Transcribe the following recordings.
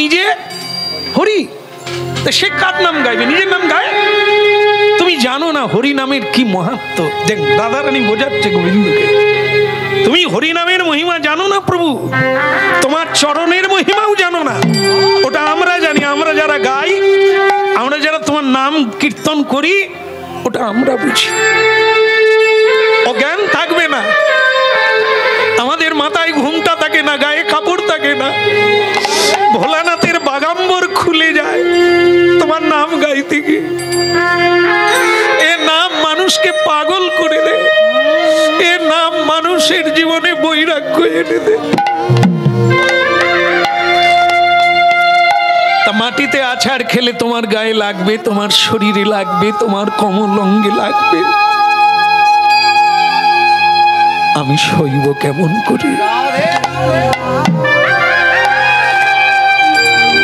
নিজে হরি, সে কার নাম গাইবে? নিজের নাম গায়। তুমি জানো না হরি নামের কি মাহাত্ম্য। দেখ রাধারানী বোঝাচ্ছে গোবিন্দকে, তুমি হরি নামের মহিমা জানো না প্রভু, তোমার চরণের মহিমাও জানো না। ওটা আমরা জানি, আমরা যারা গাই, আমরা যারা তোমার নাম কীর্তন করি, ওটা আমরা বুঝি। অজ্ঞান থাকবে না, আমাদের মাথায় ঘুমটা থাকে না, গায়ে কাপড় থাকে না, ভোলানাথের বাগাম্বর খুলে যায় তোমার নাম গাইতে গিয়ে। এ নাম মানুষকে পাগল করে দেয়, এ নাম মানুষের জীবনে বৈরাগ্য এনে দেয়। তা মাটিতে আছাড় খেলে তোমার গায়ে লাগবে, তোমার শরীরে লাগবে, তোমার কমল অঙ্গে লাগবে। আমি সইব কেমন করে?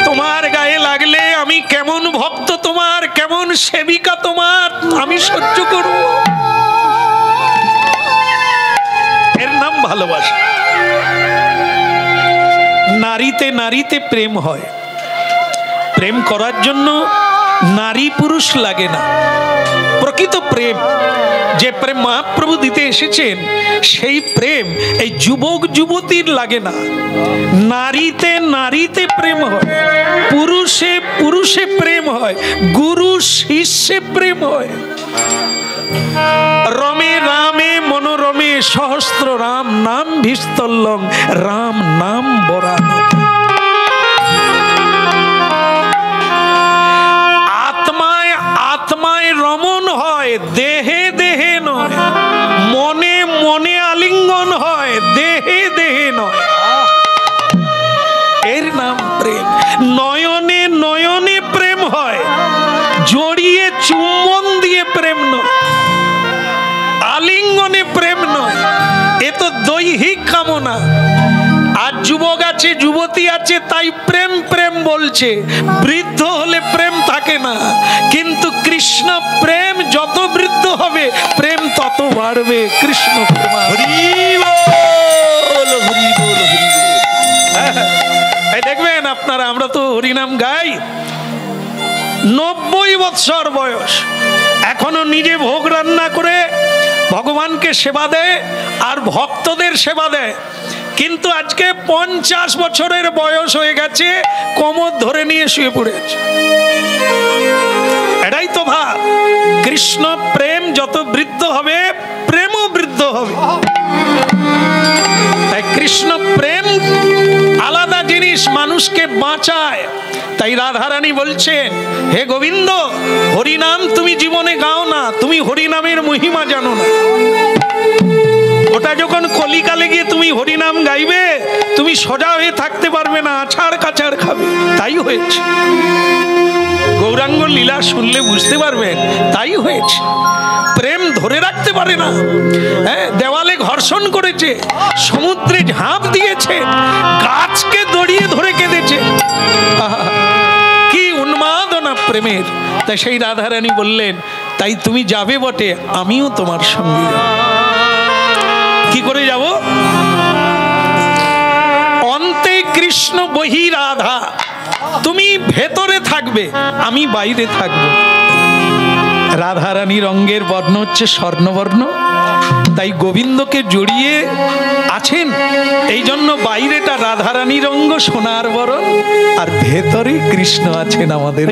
তোমার গায়ে লাগলে আমি কেমন ভক্ত তোমার, কেমন সেবিকা তোমার, আমি সহ্য করব? এর নাম ভালোবাসা। নারীতে নারীতে প্রেম হয়। প্রেম করার জন্য নারী পুরুষ লাগে না। প্রকৃত প্রেম, যে প্রেম মহাপ্রভু দিতে এসেছেন, সেই প্রেম এই যুবক যুবতীর লাগে না। নারীতে নারীতে প্রেম হয়, পুরুষে পুরুষে প্রেম হয়, গুরু শিষ্যে প্রেম হয়। রমে রামে মনোরমে সহস্র রাম নাম ভিস্তল্লং রাম নাম বরান। আত্মায় আত্মায় রমণ হয়, দেহে দেহে নয়। মনে মনে আলিঙ্গন হয়, দেহে দেহে নয়। এর নাম প্রেম। নয়নে নয়নে প্রেম হয়, জড়িয়ে চুম্বন দিয়ে প্রেম নয়, আলিঙ্গনে প্রেম নয়। এ তো দৈহিক কামনা। আর যুবক আছে, যুবতী আছে, তাই প্রেম প্রেম বলছে। বৃদ্ধ হলে প্রেম থাকে না, কিন্তু কৃষ্ণ প্রেম যত বৃদ্ধ হবে প্রেম তত বাড়বে। কৃষ্ণ প্রেম। দেখবেন আপনারা, আমরা তো হরিনাম গাই, 90 বৎসর বয়স, এখনো নিজে ভোগ রান্না করে ভগবানকে সেবা দেয় আর ভক্তদের সেবা দেয়। কিন্তু আজকে 50 বছরের বয়স হয়ে গেছে, কোমর ধরে নিয়ে শুয়ে পড়েছে। এটাই তো ভাব। কৃষ্ণ প্রেম যত বৃদ্ধ হবে, প্রেমও বৃদ্ধ হবে। তাই কৃষ্ণ প্রেম আলাদা জিনিস, মানুষকে বাঁচায়। তাই রাধারানী বলছেন, হে গোবিন্দ, হরিনাম তুমি জীবনে গাও না, তুমি হরিনামের মহিমা জানো না। ওটা যখন কলিকালে গিয়ে তুমি হরিনাম গাইবে, তুমি সোজা হয়ে থাকতে পারবে না, আছাড় কাছাড় খাবে। তাই হয়েছে। গৌরাঙ্গ লীলা শুনলে বুঝতে পারবেন, তাই হয়েছে। প্রেম ধরে রাখতে পারে না। দেওয়ালে ঘর্ষণ করেছে, সমুদ্রে ঝাঁপ দিয়েছে, গাছকে দড়িয়ে ধরে কেঁদেছে। কি উন্মাদনা প্রেমের। তাই সেই রাধারানী বললেন, তাই তুমি যাবে বটে, আমিও তোমার সঙ্গে যাব। কি করে যাব? অন্তে কৃষ্ণ বহি রাধা। তুমি ভেতরে থাকবে, আমি বাইরে থাকবো। রাধারানীর অঙ্গের বর্ণ হচ্ছে স্বর্ণবর্ণ, তাই গোবিন্দকে জড়িয়ে আছেন। এই জন্য বাইরেটা রাধারানীর অঙ্গ সোনার বরণ, আর ভেতরে কৃষ্ণ আছেন আমাদের।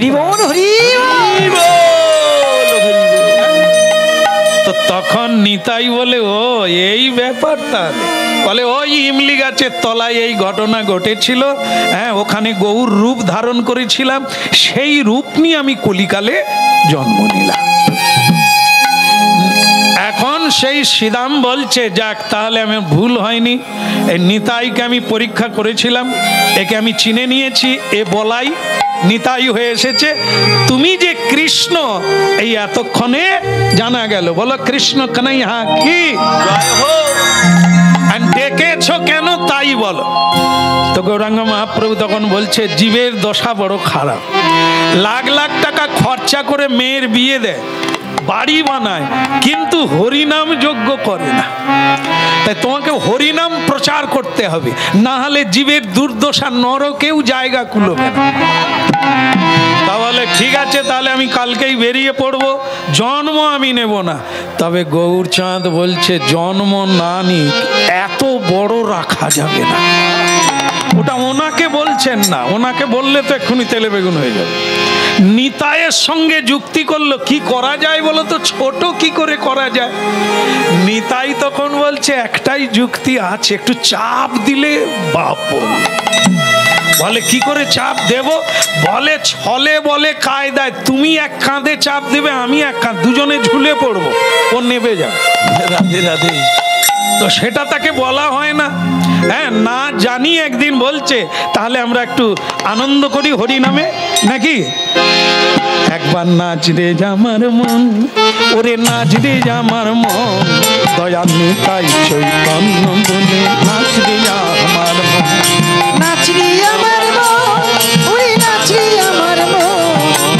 তো তখন নিতাই বলে, ও এই ব্যাপারটা। বলে, ওই ইমলি গাছের তলায় এই ঘটনা ঘটেছিল। হ্যাঁ, ওখানে গৌর রূপ ধারণ করেছিলাম, সেই রূপ নিয়ে আমি কলিকালে জন্ম নিলাম। এখন সেই শ্রীদাম বলছে, যাক, তাহলে আমার ভুল হয়নি। এই নিতাইকে আমি পরীক্ষা করেছিলাম, একে আমি চিনে নিয়েছি, এ বলাই নিতাই হয়ে এসেছে। তুমি যে কৃষ্ণ, এই এতক্ষণে জানা গেল। বলো, কৃষ্ণ কানাইয়া কি ডেকেছ কেন, তাই বলো। তো গৌরাঙ্গ মহাপ্রভু তখন বলছে, জীবের দশা বড় খারাপ। লাখ লাখ টাকা খরচা করে মেয়ের বিয়ে দেয়, বাড়ি বানায়, কিন্তু হরিনাম যজ্ঞ করে না। তাই তোমাকে হরিনাম প্রচার করতে হবে, না হলে জীবের দুর্দশা নরকেও জায়গা কুলোবে না। তাহলে ঠিক আছে, তাহলে আমি কালকেই বেরিয়ে পড়বো, জন্ম আমি নেব না। তবে গৌরচাঁদ বলছে জন্ম না নি, এত বড় রাখা যাবে না। ওটা ওনাকে বলছেন না, ওনাকে বললে তো এক্ষুনি তেলে বেগুন হয়ে যাবে। নিতাইয়ের সঙ্গে যুক্তি করলো, কি করা যায় বলো তো, ছোট কি করে করা যায়? নিতাই তখন বলছে একটাই যুক্তি আছে, একটু চাপ দিলে বাপ বলে কি করে চাপ দেব? বলে ছলে বলে কায়দায়, তুমি এক কাঁধে চাপ দেবে, আমি এক কাঁধ, দুজনে ঝুলে পড়বো, ও নেবে যাবে। রাধে রাধে। তো সেটা তাকে বলা হয় না। হ্যাঁ, না জানি একদিন বলছে তাহলে আমরা একটু আনন্দ করি হরি নামে নাকি? একবার নাচ রে আমার মন, ওরে নাচ রে আমার মন, দয়া নিতাই চৈতন্য বলে নাচ রে আমার মন, নাচ রে আমার মন, ওরে নাচ রে আমার মন,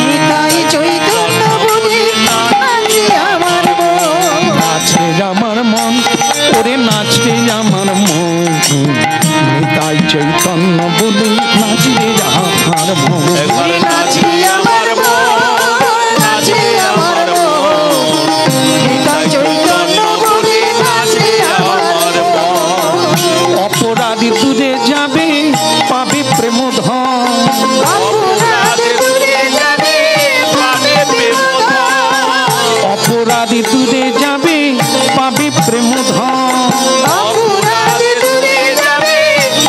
নিতাই চৈতন্য বলে নাচ রে আমার মন, নাচ রে আমার মন, ওরে নাচ রে আমার মন, নিতাই চৈতন্য বলে নাচ রে আমার মন, নাচ রে আমার মন, নাচ রে আমার মন, নিতাই চৈতন্য বলে নাচ রে আমার মন, অপরাধী দূরে যাবে পাবে প্রেম ধন, অপরাধী দূরে যাবে পাবে প্রেম ধন, অপরাধী দূরে যাবে পাবে প্রেম ধন, অপরাধী দূরে যাবে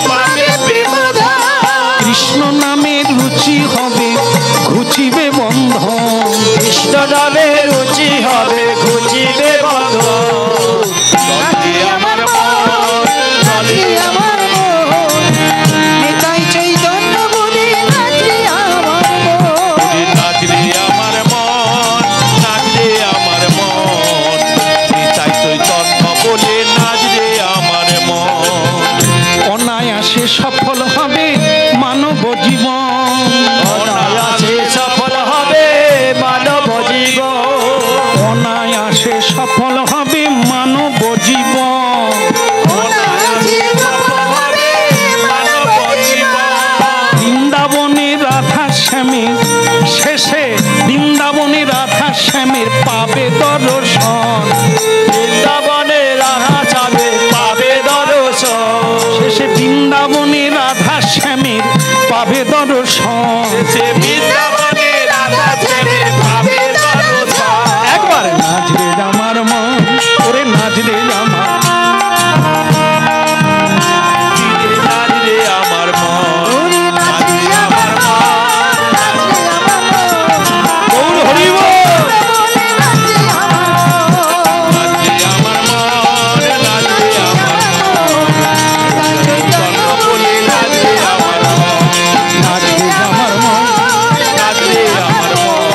পাবে প্রেম ধন, কৃষ্ণ নামে রুচি হবে ঘুচিবে বন্ধন, কৃষ্ণ নামে রুচি হবে ঘুচিবে বন্ধন, নাচ রে আমার মন, নাচ রে আমার মন, নিতাই চৈতন্য বলে নাচ রে আমার মন, নাচ রে আমার মন, নাচ রে আমার মন, নিতাই চৈতন্য বলে নাচ রে আমার মন, অনায়াসে সফল হবে মানব জীবন, অনায়াসে সফল হবে মানব জীবন, অনায়াসে সফল হবে মানব জীবন, অনায়াসে সফল হবে মানব জীবন, বৃন্দাবনে রাধা শ্যামের শেষে, বৃন্দাবনে রাধা শ্যামের পাবে দর্শন, বৃন্দাবনে রাধা যাবে পাবে দর্শন, শেষে বৃন্দাবনে রাধা শ্যামের পাবে দর্শন, সে বৃন্দাবনে রাধা ছেড়ে পাবে দর্শন, একবার নাচ রে আমার মন, ওরে নাচ রে আমার, নাচ রে আমার মন, ওরে নাচ রে আমার মন, নাচ রে আমার মন, গৌর হরি বল। বলে নাচ রে আমার মন, নাচ রে আমার মন, নাচ রে আমার মন, নিতাই চৈতন্য বলে নাচ রে আমার মন, নাচ রে আমার মন, নাচ রে আমার মন,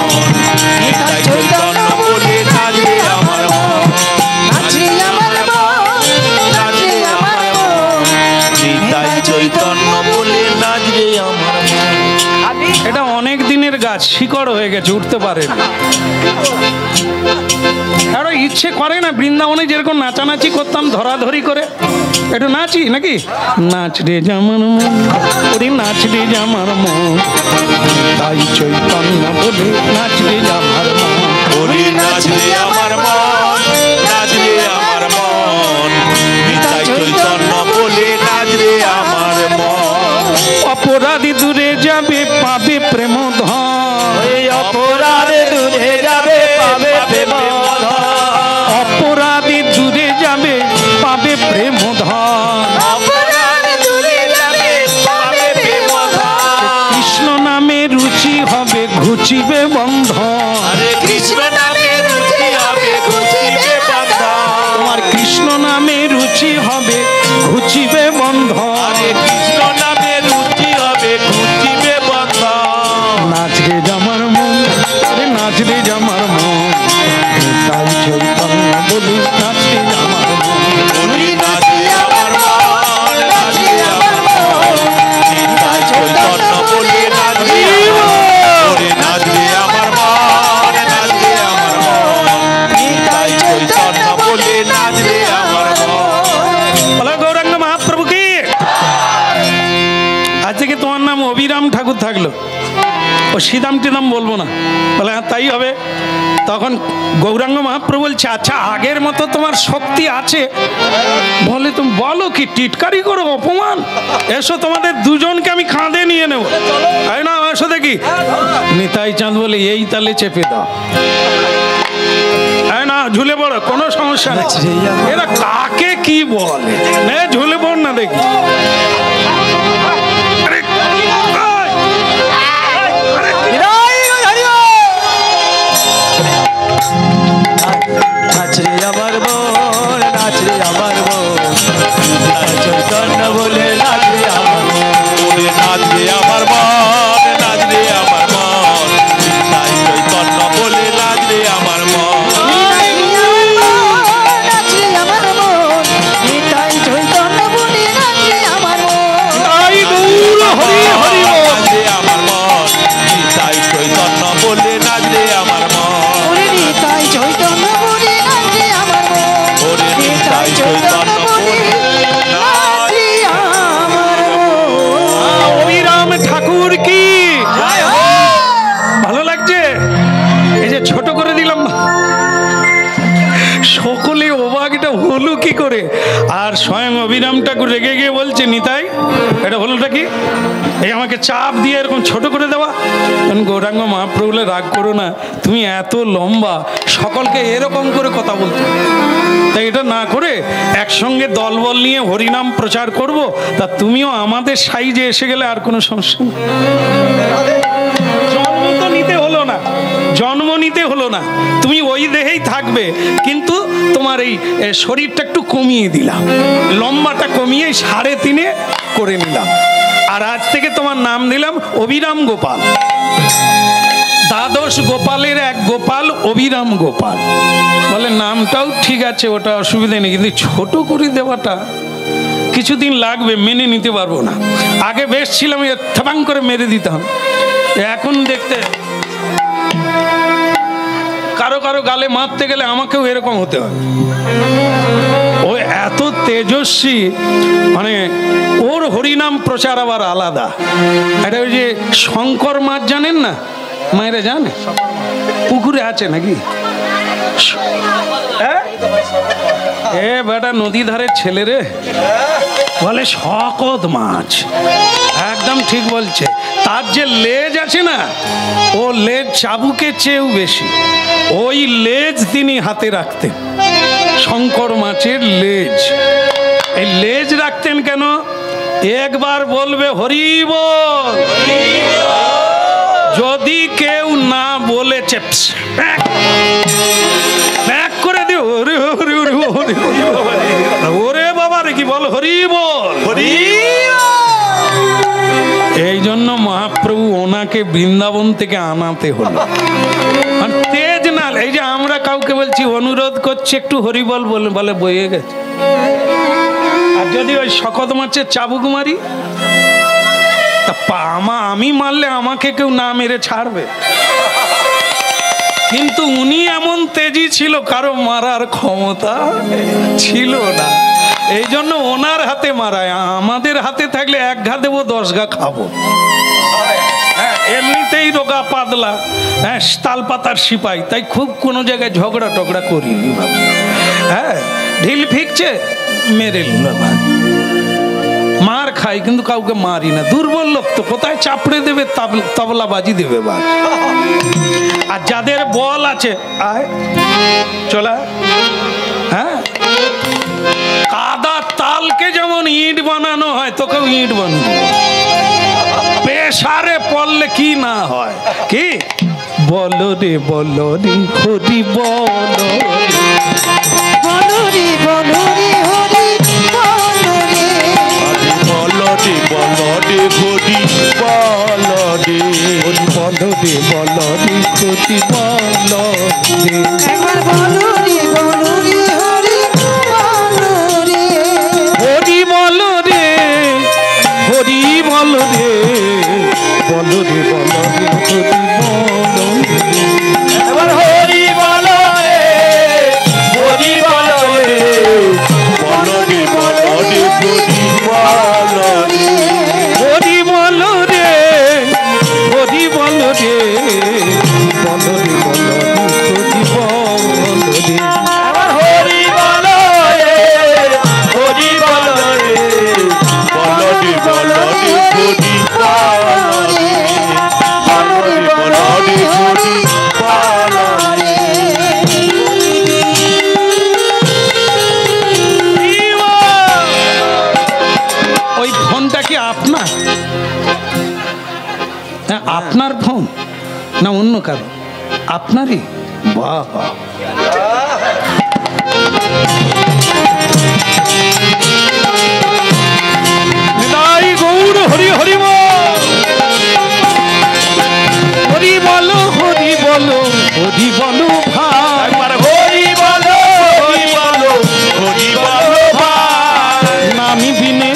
নিতাই চৈতন্য বলে নাচ রে আমার মন, নাচ রে আমার মন, নাচ রে আমার মন, নিতাই চৈতন্য বলে নাচ রে আমার মন। এটা অনেক দিনের গাছ, শিকড় হয়ে গেছে, উঠতে পারে না। আরো ইচ্ছে করে না বৃন্দাবনে যেরকম নাচানাচি করতাম ধরাধরি করে, একটু নাচি নাকি? নাচ রে জামার মন, ওরে নাচ রে জামার মন, তাই চৈতন্য বলে নাচ রে জামার মন, ওরে নাচ রে আমার মন, নাচ রে আমার মন, নিতাই চৈতন্য বলে নাচ রে আমার মন, অপরাধী দূরে যাবে পাবে প্রেম ধন, এই অপরাধে দূরে যাবে পাবে প্রেম ধন, অপরাধী দূরে যাবে পাবে প্রেম ধন, অপরাধে দূরে যাবে পাবে প্রেম ধন, কৃষ্ণ নামে রুচি হবে ঘুচিবে বন্ধন, আরে কৃষ্ণ নামে রুচি হবে ঘুচিবে বন্ধন, তোমার কৃষ্ণ নামে রুচি হবে ঘুচিবে বন্ধন, আরে কৃষ্ণ নামে রুচি হবে ঘুচিবে বন্ধন, আজ থেকে তোমার নাম অবিরাম ঠাকুর থাকলো, ও শ্রীদাম টিদাম বলবো না। বলে হ্যাঁ তাই হবে। তখন গৌরাঙ্গ মহাপ্রভু বলছে আচ্ছা আগের মতো তোমার শক্তি আছে? বলে তুমি বলো কি, টিটকারি করো, অপমান, এসো তোমাদের দুজনকে আমি কাঁধে নিয়ে নেবো। তাই না, এসো দেখি। নিতাই চাঁদ বলে এই তালে চেপে দাও, না ঝুলে পড়ো, কোনো সমস্যা নেই। এরা কাকে কি বলে, ঝুলে পড় না দেখি। নাচরে আমার মন, নাচরে আমার মন, চৈতন্য বলে নাচরে আমার মন, নাচরে আমার মন, নাচরে আমার মন, তাই চৈতন্য বলে নাচরে আমার মন। নাচরে আমার মন, তাই চৈতন্য বলে নাচরে আমার মন, তাই গৌর হরি হরি নাচরে আমার মন, তাই চৈতন্য বলে নাচরে আমার মন। তাই চৈতন্য বলে নাচরে আমার মন, তাই চৈতন্য বলে নাচরে আমার মন। অবিরাম ঠাকুর কি ভালো লাগছে? এই যে ছোট করে দিলাম, সকলে অবাক, এটা হলো কি করে? আর স্বয়ং অবিরাম ঠাকুর রেগে গিয়ে বলছে নিতাই এটা হলোটা কি, এই আমাকে চাপ দিয়ে এরকম ছোট করে দেওয়া। তখন গৌরাঙ্গ মহাপ্রভু বলে রাগ করো না, তুমি এত লম্বা, সকলকে এরকম করে কথা বলতে, তাই এটা না করে একসঙ্গে দলবল নিয়ে হরিনাম প্রচার করব, তা তুমিও আমাদের সাইজে এসে গেলে আর কোনো সমস্যা নেই। জন্ম তো নিতে হলো না, জন্ম নিতে হলো না, তুমি ওই দেহেই থাকবে, কিন্তু তোমার এই শরীরটা একটু কমিয়ে দিলাম, লম্বাটা কমিয়ে 3.5 করে নিলাম। আর আজ থেকে তোমার নাম দিলাম অবিরাম গোপাল। দ্বাদশ গোপালের এক গোপাল অবিরাম গোপাল। বলে নামটাও ঠিক আছে, ওটা অসুবিধা নেই, কিন্তু ছোট করে দেওয়াটা কিছুদিন লাগবে, মেনে নিতে পারবো না। আগে বেশ ছিলাম, থাপাং করে মেরে দিতাম, এখন দেখতে কারো কারো গালে মারতে গেলে আমাকেও এরকম হতে হয়। ও এত তেজস্বী, মানে ওর হরিনাম প্রচার আবার আলাদা। এটা ওই যে শঙ্কর মাছ জানেন না, মায়েরা জানে, পুকুরে আছে নাকি? এ বেটা নদী ধারের ছেলে রে, বলে শকত মাছ, একদম ঠিক বলছে। তার যে লেজ আছে না, ও লেজ চাবুকের চেয়েও বেশি, ওই লেজ তিনি হাতে রাখতেন। শঙ্কর মাছের লেজ, এই লেজ রাখতেন কেন? একবার বলবে হরি বল, যদি কেউ না বলেছে ব্যাক করে দিও, ওরে ওরে ওরে ওরে ওরে বাবা রে, কি বল হরি বল, হরি। এই জন্য মহাপ্রভু ওনাকে বৃন্দাবন থেকে আনাতে হলো। আর তেজ না, এই যে আমরা কাউকে বলছি অনুরোধ করছি একটু হরি বল, বলে বয়ে গেছে। আর যদি ওই শকত মাছের চাবুক মারি, তা আমি মারলে আমাকে কেউ না মেরে ছাড়বে। কিন্তু উনি এমন তেজি ছিল, কারো মারার ক্ষমতা ছিল না, এই জন্য ওনার হাতে মারায়। আমাদের হাতে থাকলে 1 ঘা দেবো, 10 ঘা খাবো। হ্যাঁ, এমনিতেই রোগা পাতলা, হ্যাঁ, তাল পাতার সিপাই, তাই খুব কোনো জায়গায় ঝগড়া টগড়া করিনি বাবা। হ্যাঁ, ঢিল ফিকছে মেরে নিলাম, মার খাই কিন্তু কাউকে মারি না। দুর্বল লোক তো কোথায় চাপড়ে দেবে, তবলা বাজি দেবে বাস। আর যাদের বল আছে, আয় চলা, হ্যাঁ, কাদা তালকে যেমন ইট বানানো হয়, তোকেও ইট বানানো, পেশারে পড়লে কি না হয়। কি বলো রে বলো রে হরি বলো, বলো রে বলো রে হরি বলো রে, বলো রে বলো রে হরি বলো রে, বলো রে বলো রে হরি বলো রে, একবার বলো রে বলো রে হরি বলো রে, হরি বলো রে, হরি বলো রে, বলো রে বলো রে হরি বলো রে। এবার হরি বলো রে, হরি বলো রে, বলো রে বলো রে হরি বলো রে, হরি বলো আপনার ফোন না অন্য কারো? আপনারই? বাহ বাহ। গৌর হরি হরি হরি বলো হরি বলো হরি বলো ভাই, হরি বলো হরি বলো হরি বলো ভাই। নামি বিনে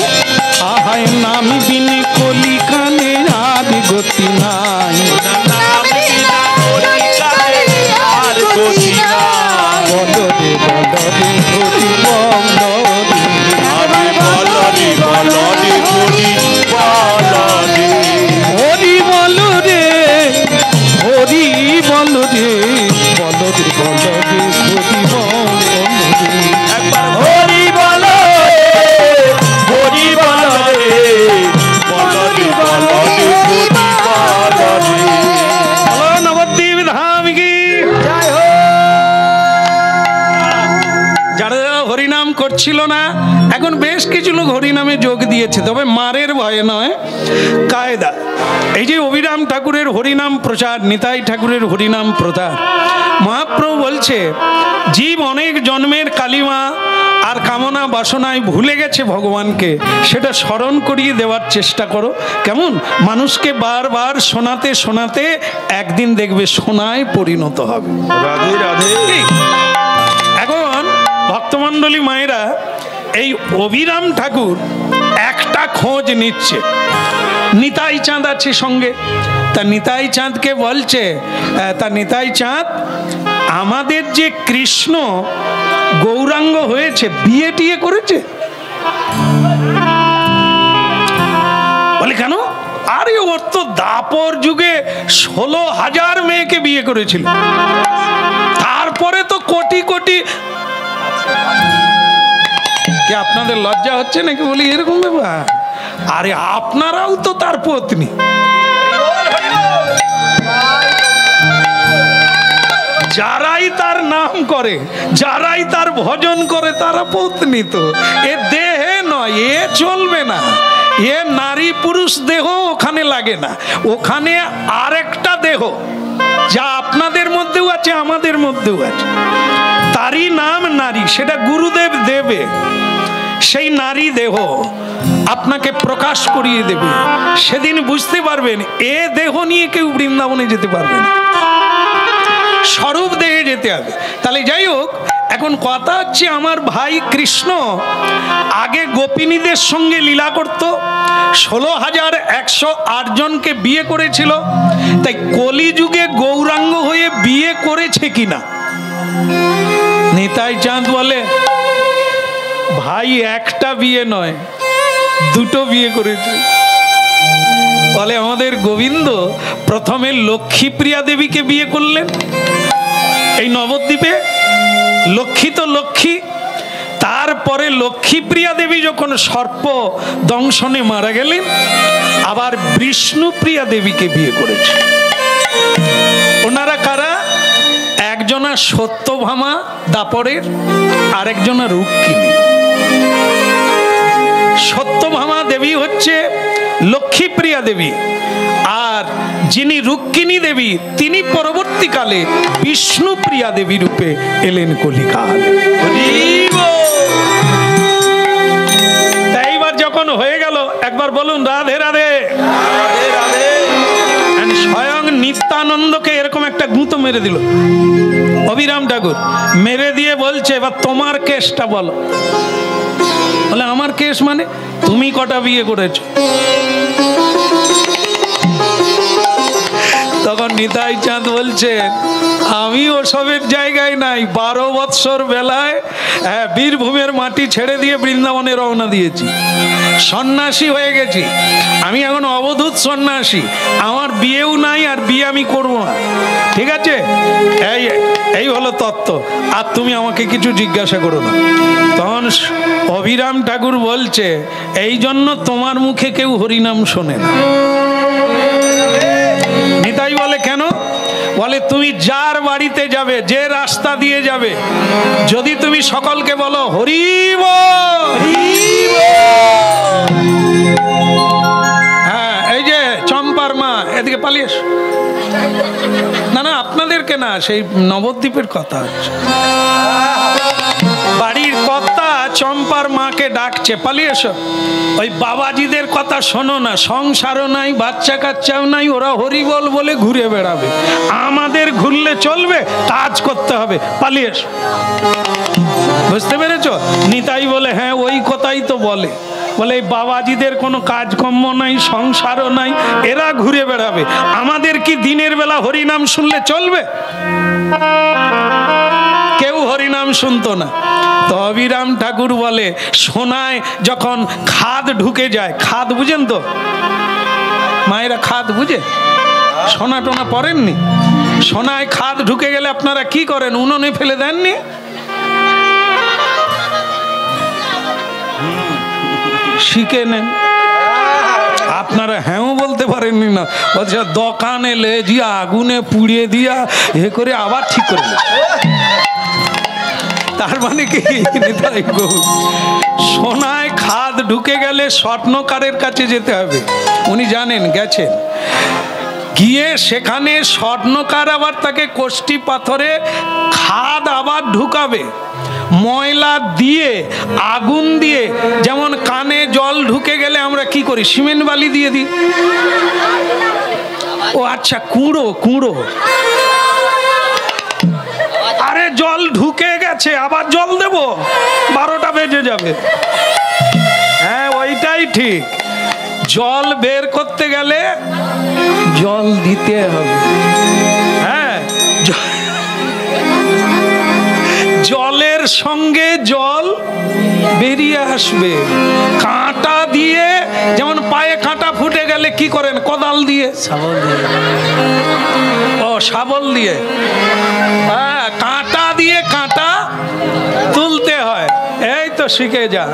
আহায় নামি বিনে কলি কানে আদি গতি নাই, আর গতি নাই। বলো রে হরি বলো আমি বলরি বলরি হরি বলরি। হরি বলো রে হরি বলো রে বলো রে বলো রে হরি বলো রে। একবার হরি বলো হরি বলো রে বলরি বলরি হরি বলরি। বলো নবদ্বীপ ধাম কি জয় হো। যারা যারা হরিনাম করছিল না এখন বেশ কিছু লোক হরিনামে যোগ দিয়েছে, তবে মারের ভয়ে নয়, কায়দা। এই যে অভিরাম ঠাকুরের হরিনাম প্রচার, নিতাই ঠাকুরের হরিনাম প্রচার, মহাপ্রভু বলছে জীব অনেক জন্মের কালিমা আর কামনা বাসনায় ভুলে গেছে ভগবানকে, সেটা স্মরণ করিয়ে দেওয়ার চেষ্টা করো। কেমন? মানুষকে বারবার শোনাতে শোনাতে একদিন দেখবে সোনায় পরিণত হবে। রাধে রাধে। এখন ভক্তমণ্ডলী মায়েরা এই অভিরাম ঠাকুর একটা খোঁজ নিচ্ছে, নিতাই চাঁদ আছে সঙ্গে। তা নিতাই চাঁদকে বলছে, তা নিতাই চাঁদ আমাদের যে কৃষ্ণ গৌরাঙ্গ হয়েছে বিয়ে টিয়ে করেছে? বলে কেন? আরে ওর তো দাপর যুগে 16,000 মেয়েকে বিয়ে করেছিল, তারপরে তো কোটি কোটি। কি আপনাদের লজ্জা হচ্ছে নাকি? বলি এরকম ব্যাপার? আরে আপনারাও তো তার পত্নী। যারাই তার নাম করে, যারাই তার ভজন করে, তারা পত্নী তো। এ দেহে নয়, এ চলবে না। এ নারী পুরুষ দেহ ওখানে লাগে না, ওখানে আরেকটা দেহ যা আপনাদের মধ্যেও আছে আমাদের মধ্যেও আছে, তারই নাম নারী, সেটা গুরুদেব দেবে। সেই নারী দেহ আপনাকে প্রকাশ করিয়ে দেবে, সেদিন বুঝতে পারবেন এ দেহ নিয়ে কেউ বৃন্দাবনে যেতে পারবে না, স্বরূপ দেহে যেতে হবে। তাহলে যাই হোক, এখন কথা হচ্ছে আমার ভাই কৃষ্ণ আগে গোপিনীদের সঙ্গে লীলা করত, 16,108 জনকে বিয়ে করেছিল। তাই কলিযুগে গৌরাঙ্গ হয়ে বিয়ে করেছে কিনা? নিতাই চাঁদ বলে ভাই একটা বিয়ে নয়, দুটো বিয়ে করেছে। বলে আমাদের গোবিন্দ প্রথমে লক্ষ্মীপ্রিয়া দেবীকে বিয়ে করলেন এই নবদ্বীপে, লক্ষ্মী তো লক্ষ্মী, তারপরে লক্ষ্মীপ্রিয়া দেবী যখন সর্প দংশনে মারা গেলেন আবার বিষ্ণুপ্রিয়া দেবীকে বিয়ে করেছে। ওনারা কারা? একজনা সত্যভামা দাপরের, আরেকজনা রুক্মিণী। সত্যভামা দেবী হচ্ছে লক্ষ্মীপ্রিয়া দেবী, আর যিনি রুক্মিণী দেবী তিনি পরবর্তীকালে বিষ্ণুপ্রিয়া দেবী রূপে এলেন কলিকাল। তাই এইবার যখন হয়ে গেল একবার বলুন রাধে রাধে। স্বয়ং নিত্যানন্দকে এরকম একটা গুঁতো মেরে দিল অভিরাম ঠাকুর, মেরে দিয়ে বলছে এবার তোমার কেসটা বলো। বলে আমার কেস মানে? তুমি কটা বিয়ে করেছো? তখন নিতাই চাঁদ বলছেন আমি ওসবের জায়গায় নাই, 12 বৎসর বেলায় বীরভূমের মাটি ছেড়ে দিয়ে বৃন্দাবনে রওনা দিয়েছি, সন্ন্যাসী হয়ে গেছি, আমি এখন অবধূত সন্ন্যাসী, আমার বিয়েও নাই আর বিয়ে আমি করবো না। ঠিক আছে, এই হলো তত্ত্ব, আর তুমি আমাকে কিছু জিজ্ঞাসা করো না। তখন অভিরাম ঠাকুর বলছে এই জন্য তোমার মুখে কেউ হরিনাম শোনে না। নিতাই বলে কেন? বলে তুমি যার বাড়িতে যাবে, যে রাস্তা দিয়ে যাবে, যদি তুমি সকলকে বলো হরি বল, পালিয়ে এসো। না না, আপনাদেরকে না, সেই নবদ্বীপের কথা হচ্ছে। বাড়ির কর্তা চম্পার মাকে ডাকছে, পালিয়ে এসো। ওই বাবাজিদের কথা শোনো না, সংসারও নাই, বাচ্চা কাচ্চাও নাই, ওরা হরিবল বলে ঘুরে বেড়াবে। আমাদের ঘুরলে চলবে, কাজ করতে হবে, পালিয়ে এসো। বুঝতে পেরেছ? নিতাই বলে হ্যাঁ, ওই কথাই তো বলে। বলে এই বাবাজিদের কোনো কাজকর্ম নাই, সংসারও নাই, এরা ঘুরে বেড়াবে, আমাদের কি দিনের বেলা হরিনাম শুনলে চলবে? কেউ হরিনাম শুনতো না। তো অবিরাম ঠাকুর বলে, সোনায় যখন খাদ ঢুকে যায়, খাদ বুঝেন তো মায়েরা? খাদ বুঝে? সোনা টোনা পড়েননি? সোনায় খাদ ঢুকে গেলে আপনারা কি করেন? উনুনে ফেলে দেননি? শিখে নেন। আপনারা হ্যাঁ বলতে পারেননি না, বলছে দোকানে লেজিয়া আগুনে পুড়িয়ে দিয়া এ করে আবার ঠিক করে দেয়। তার মানে কি, সোনায় খাদ ঢুকে গেলে স্বর্ণকারের কাছে যেতে হবে। উনি জানেন, গেছেন, গিয়ে সেখানে স্বর্ণকার আবার তাকে কোষ্ঠী পাথরে খাদ আবার ঢুকাবে, ময়লা দিয়ে, আগুন দিয়ে। যেমন কানে জল ঢুকে গেলে আমরা কি করি? সিমেন্ট বালি দিয়ে দিই। ও আচ্ছা, কুঁড়ো কুঁড়ো। আরে জল ঢুকে গেছে, আবার জল দেব? 12টা বেজে যাবে। হ্যাঁ, ওইটাই ঠিক। জল বের করতে গেলে জল দিতে হবে। হ্যাঁ, জলের সঙ্গে জল বেরিয়ে আসবে। কাঁটা দিয়ে, যেমন পায়ে কাঁটা ফুটে গেলে কি করেন? কোদাল দিয়ে, শাবল দিয়ে। ও শাবল দিয়ে, হ্যাঁ, কাঁটা দিয়ে কাঁটা তুলতে হয়। এই তো শিখে যা।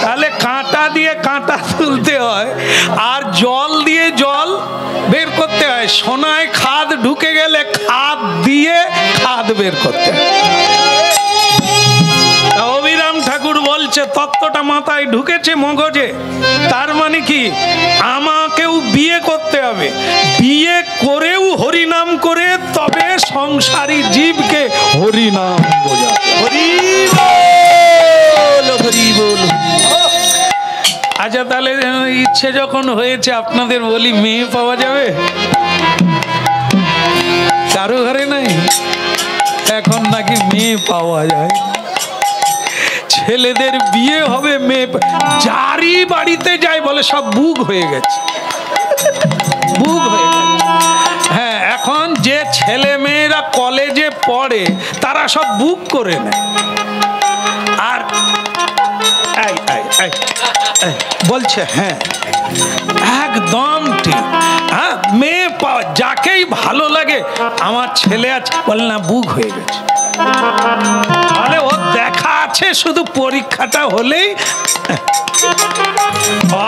তাহলে কাঁটা দিয়ে কাঁটা তুলতে হয়, আর জল দিয়ে জল বের করতে হয়। সোনায় খাদ ঢুকে গেলে খাদ দিয়ে খাদ বের করতে হয়। অবিরাম ঠাকুর বলছে, তত্ত্বটা মাথায় ঢুকেছে মগজে। তার মানে কি, আমাকেও বিয়ে করতে হবে, বিয়ে করেও হরিনাম করে তবে সংসারী জীবকে হরিনাম বোঝাতে। হরি বল, হরি বল। আচ্ছা, তাহলে ইচ্ছে যখন হয়েছে আপনাদের বলি, মেয়ে পাওয়া যাবে? কারো ঘরে নাই এখন নাকি মেয়ে পাওয়া যায়। ছেলেদের বিয়ে হবে, মেয়ে যারই বাড়িতে যায় বলে সব বুক হয়ে গেছে, বুক হয়ে গেছে। হ্যাঁ, এখন যে ছেলে মেয়েরা কলেজে পড়ে তারা সব বুক করে নেয়। আর বলছে হ্যাঁ, একদম ঠিক। হ্যাঁ, মেয়ে যাকেই ভালো লাগে, আমার ছেলে আছে, বলে না বুক হয়ে গেছে। তাহলে ও দেখা আছে, শুধু পরীক্ষাটা হলেই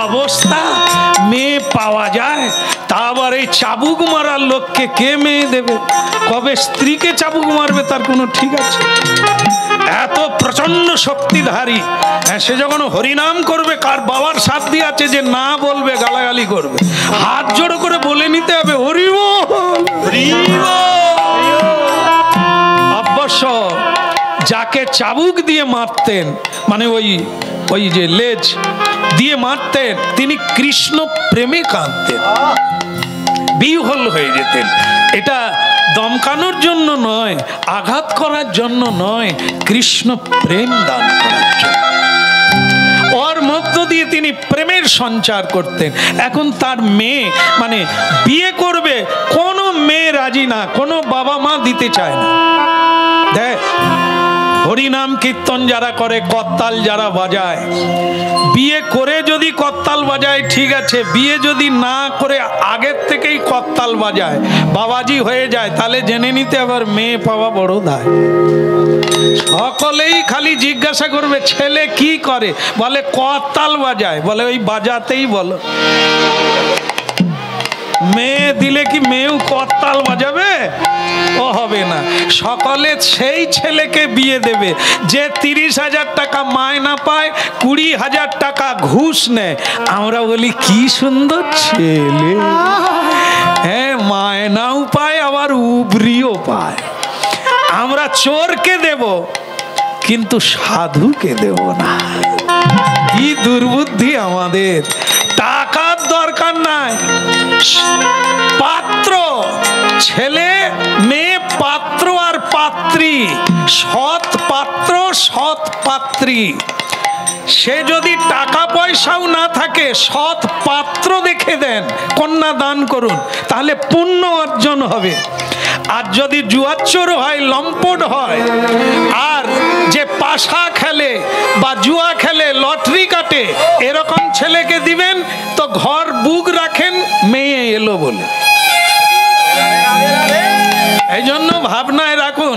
অবস্থা। মেয়ে পাওয়া যায়, তা আবার এই চাবুক মারার লোককে কে মেয়ে দেবে? কবে স্ত্রীকে চাবুক মারবে তার কোনো ঠিক আছে? এত প্রচন্ড শক্তিধারী। সে যখন হরিনাম করবে, কার বাবার সাধ্যি আছে যে না বলবে, গালাগালি করবে? হাত জোড়ো করে বলে নিতে হবে, হরি বল, হরি বল। অবশ্য যাকে চাবুক দিয়ে মারতেন, মানে ওই যে লেজ দিয়ে মারতেন, তিনি কৃষ্ণ প্রেমে কাঁদতেন, বিহ্বল হয়ে যেতেন। এটা দমকানোর জন্য নয়, আঘাত করার জন্য নয়, কৃষ্ণ প্রেম দান করার জন্য। ওর মধ্য দিয়ে তিনি প্রেমের সঞ্চার করতেন। এখন তার মেয়ে, মানে বিয়ে করবে, কোনো মেয়ে রাজি না, কোনো বাবা মা দিতে চায় না। দেখ, হরিনাম কীর্তন যারা করে, করতাল যারা বাজায়, বিয়ে করে যদি করতাল বাজায় ঠিক আছে, বিয়ে যদি না করে আগের থেকেই করতাল বাজায়, বাবাজি হয়ে যায়, তাহলে জেনে নিতে আবার মেয়ে পাওয়া বড় দায়। সকলেই খালি জিজ্ঞাসা করবে ছেলে কি করে, বলে করতাল বাজায়, বলে ওই বাজাতেই বলো। মেয়ে দিলে কি মেয়েও করতাল বাজাবে? ও হবে না। সকলে সেই ছেলেকে বিয়ে দেবে যে 30,000 টাকা মায়না পায়, 20,000 টাকা ঘুষ নেয়। আমরা বলি কি সুন্দর ছেলে, হ্যাঁ উবরিও পায়। আমরা চোরকে দেব কিন্তু সাধুকে দেব না। কি দুর্বুদ্ধি আমাদের! টাকার দরকার নাই, পাত্র, ছেলে মেয়ে পাত্র আর পাত্রী, সৎ পাত্র সৎ পাত্রী। সে যদি টাকা পয়সাও না থাকে, সৎ পাত্র দেখে দেন, কন্যা দান করুন, তাহলে পুণ্য অর্জন হবে। আর যদি জুয়াচোর হয়, লম্পট হয়, আর যে পাশা খেলে বা জুয়া খেলে, লটারি কাটে, এরকম ছেলেকে দিবেন তো ঘর বুক রাখেন মেয়ে এলো বলে। এই জন্য ভাবনায় রাখুন,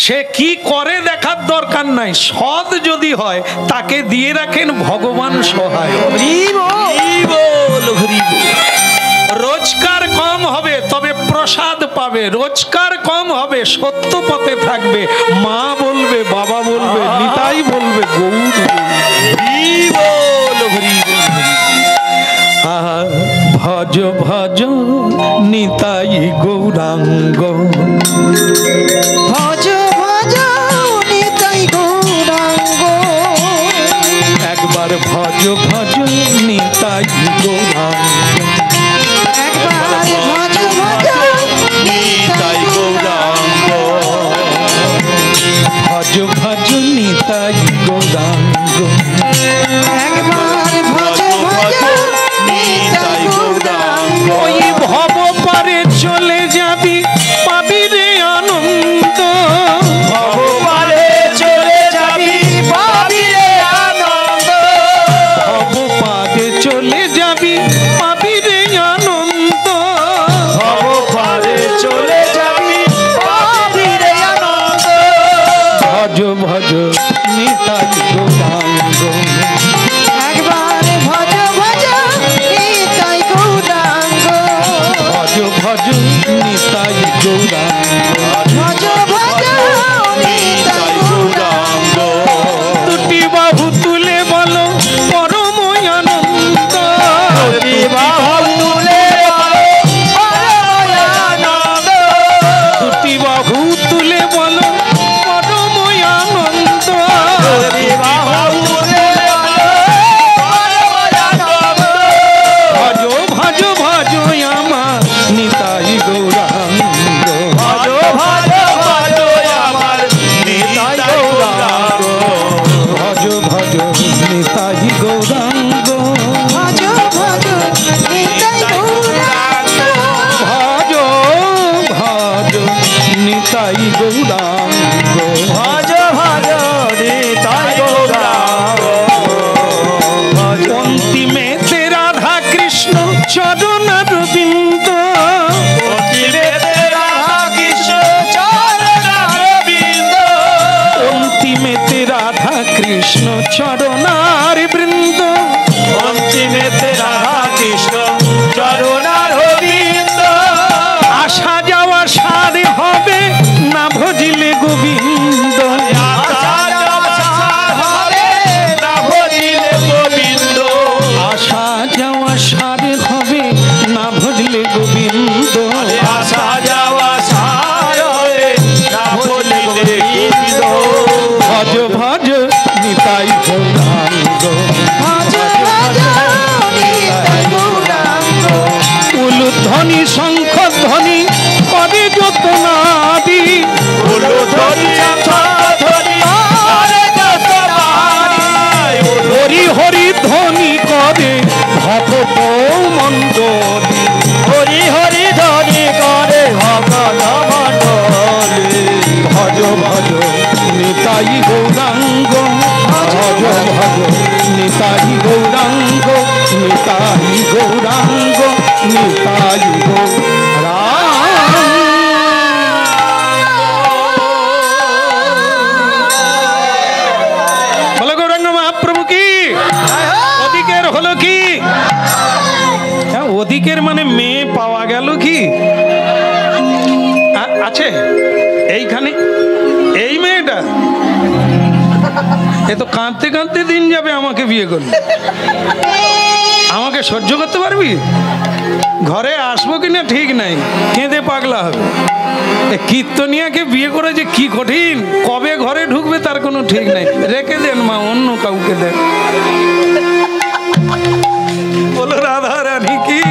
সে কি করে দেখার দরকার নাই, সৎ যদি হয় তাকে দিয়ে রাখেন, ভগবান সহায়। রোজগার কম হবে তবে প্রসাদ পাবে, রোজগার কম হবে সত্য পথে থাকবে, মা বলবে, বাবা বলবে, নিতাই বলবে, গৌর ভজ ভজ নিতাই গৌরাঙ্গ, ভজ ভজ নিতাই গৌরাঙ্গ, একবার ভজ ভজ নিতাই গৌরাঙ্গ, একবার ভজ ভজ নিতাই গৌরাঙ্গ, ভজ ভজ নিতাই গৌরাঙ্গ, একবার ভজ ভজ নিতাই গৌরাঙ্গ। ওই ভব পারে চলে যাবি পাবি রে আনন্দ, ভব পারে চলে যাবি পাবি রে আনন্দ, ভব পারে চলে যাবি পাবি রে আনন্দ, ভব পারে চলে যাবি পাবি রে আনন্দ, ভজ ভজ নিতাই গৌরাঙ্গ, একবার ভজ ভজ নিতাই গৌরাঙ্গ, ভজ ভজ নিতাই গৌরাঙ্গ, ভজ ভজ নিতাই গৌরাঙ্গ, দুটি বাহু তুলে বলো পরম আনন্দ, দুটি বাহু তুলে পরম আনন্দ, দুটি বাহু তুলে বলো পরম আনন্দ, দুটি বাহু তুলে পরম আনন্দ, ভজ ভজ ভজ আমার নিতাই গৌরাঙ্গ, ভজ ভজ ভজ আমার নিতাই গৌরাঙ্গ, ভজ ভজ নিতাই গৌরাঙ্গ, ভজ ভজ নিতাই গৌরাঙ্গ, ভজ ভজ নিতাই গৌরাঙ্গ, ভজ ভজ নিতাই গৌরাঙ্গ, অন্তিমেতে রাধা কৃষ্ণ চরণ রবিন্দ, অন্তিমেতে রাধা কৃষ্ণ চরণারবিন্দ, অন্তিমেতে রাধা কৃষ্ণ চরণার বৃন্দ, অন্তিমেতে রাধা কৃষ্ণ চরণারবিন্দ, আসা যাওয়া সারে হবে না ভজিলে গোবিন্দ, আশা যাওয়া সার হবে না ভজিলে গোবিন্দ, আসা যাওয়া সারে হবে না ভজলে গোবিন্দ, আশা যাওয়া সার হবে না ভজিলে গোবিন্দ, ভজ ভজ নিতাই গৌরাঙ্গ, ভজ ভজ নিতাই গৌরাঙ্গ, উলুধ্বনি শঙ্খ ধ্বনি করে যত নাদি, উলুধ্বনি শঙ্খধ্বনি করে যত নারী, হরি হরি ধ্বনি করে ভক্ত মণ্ডলী, হরি হরি ধ্বনি করে ভগত মণ্ডলী, ভজ ভজ নিতাই গৌরাঙ্গ, ভজ ভজ নিতাই গৌরাঙ্গ, নিতাই গৌরাঙ্গ, নিতাই গৌরাঙ্গ। বলো গৌরাঙ্গ মহাপ্রভু কি! ওদিকের হলো কি? হ্যাঁ, ওদিকের মানে মেয়ে পাওয়া গেল কি? আছে এইখানে এই মেয়েটা, এ তো কাঁদতে কাঁদতে দিন যাবে আমাকে বিয়ে করলে, আমাকে সহ্য করতে পারবি? ঘরে আসবো কিনা ঠিক নাই, কেঁদে পাগলা হবে। কীর্তনিয়াকে বিয়ে করে যে কি কঠিন, কবে ঘরে ঢুকবে তার কোনো ঠিক নাই। রেখে দেন মা, অন্য কাউকে দেন। বলো রাধা রানী কি।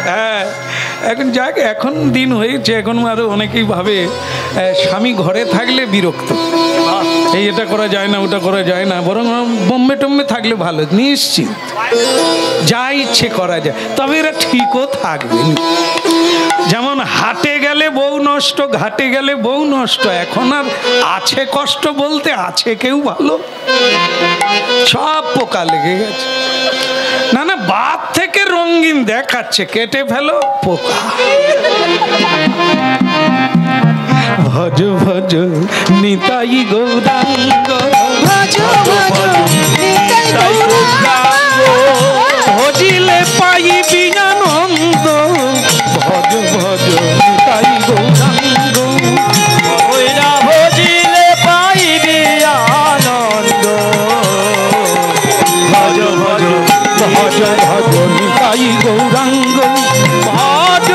হ্যাঁ, এখন যাক, এখন দিন হয়েছে, এখন আরো অনেকেই ভাবে স্বামী ঘরে থাকলে বিরক্ত, এই এটা করা যায় না, ওটা করা যায় না, বরং বোম্বে টম্বে থাকলে ভালো, নিশ্চিত যা ইচ্ছে করা যায়। তবে এরা ঠিকও থাকবে। যেমন হাটে গেলে বউ নষ্ট, ঘাটে গেলে বউ নষ্ট। এখন আর আছে কষ্ট বলতে, আছে কেউ ভালো, সব পোকা লেগে গেছে। না না, বাদ থেকে রঙিন দেখাচ্ছে, কেটে ফেলো পোকা। ভজ ভজ নিতাই গৌরাঙ্গ, ভজ ভজ নিতাই গৌরাঙ্গ, ভজিলে পাইবি আনন্দ। ভজ ভজ নিতাই গৌরাঙ্গ, ওইরা ভজিলে পাইবি আনন্দ। ভজ ভজ ভজ ভজ নিতাই গৌরাঙ্গ, ভজ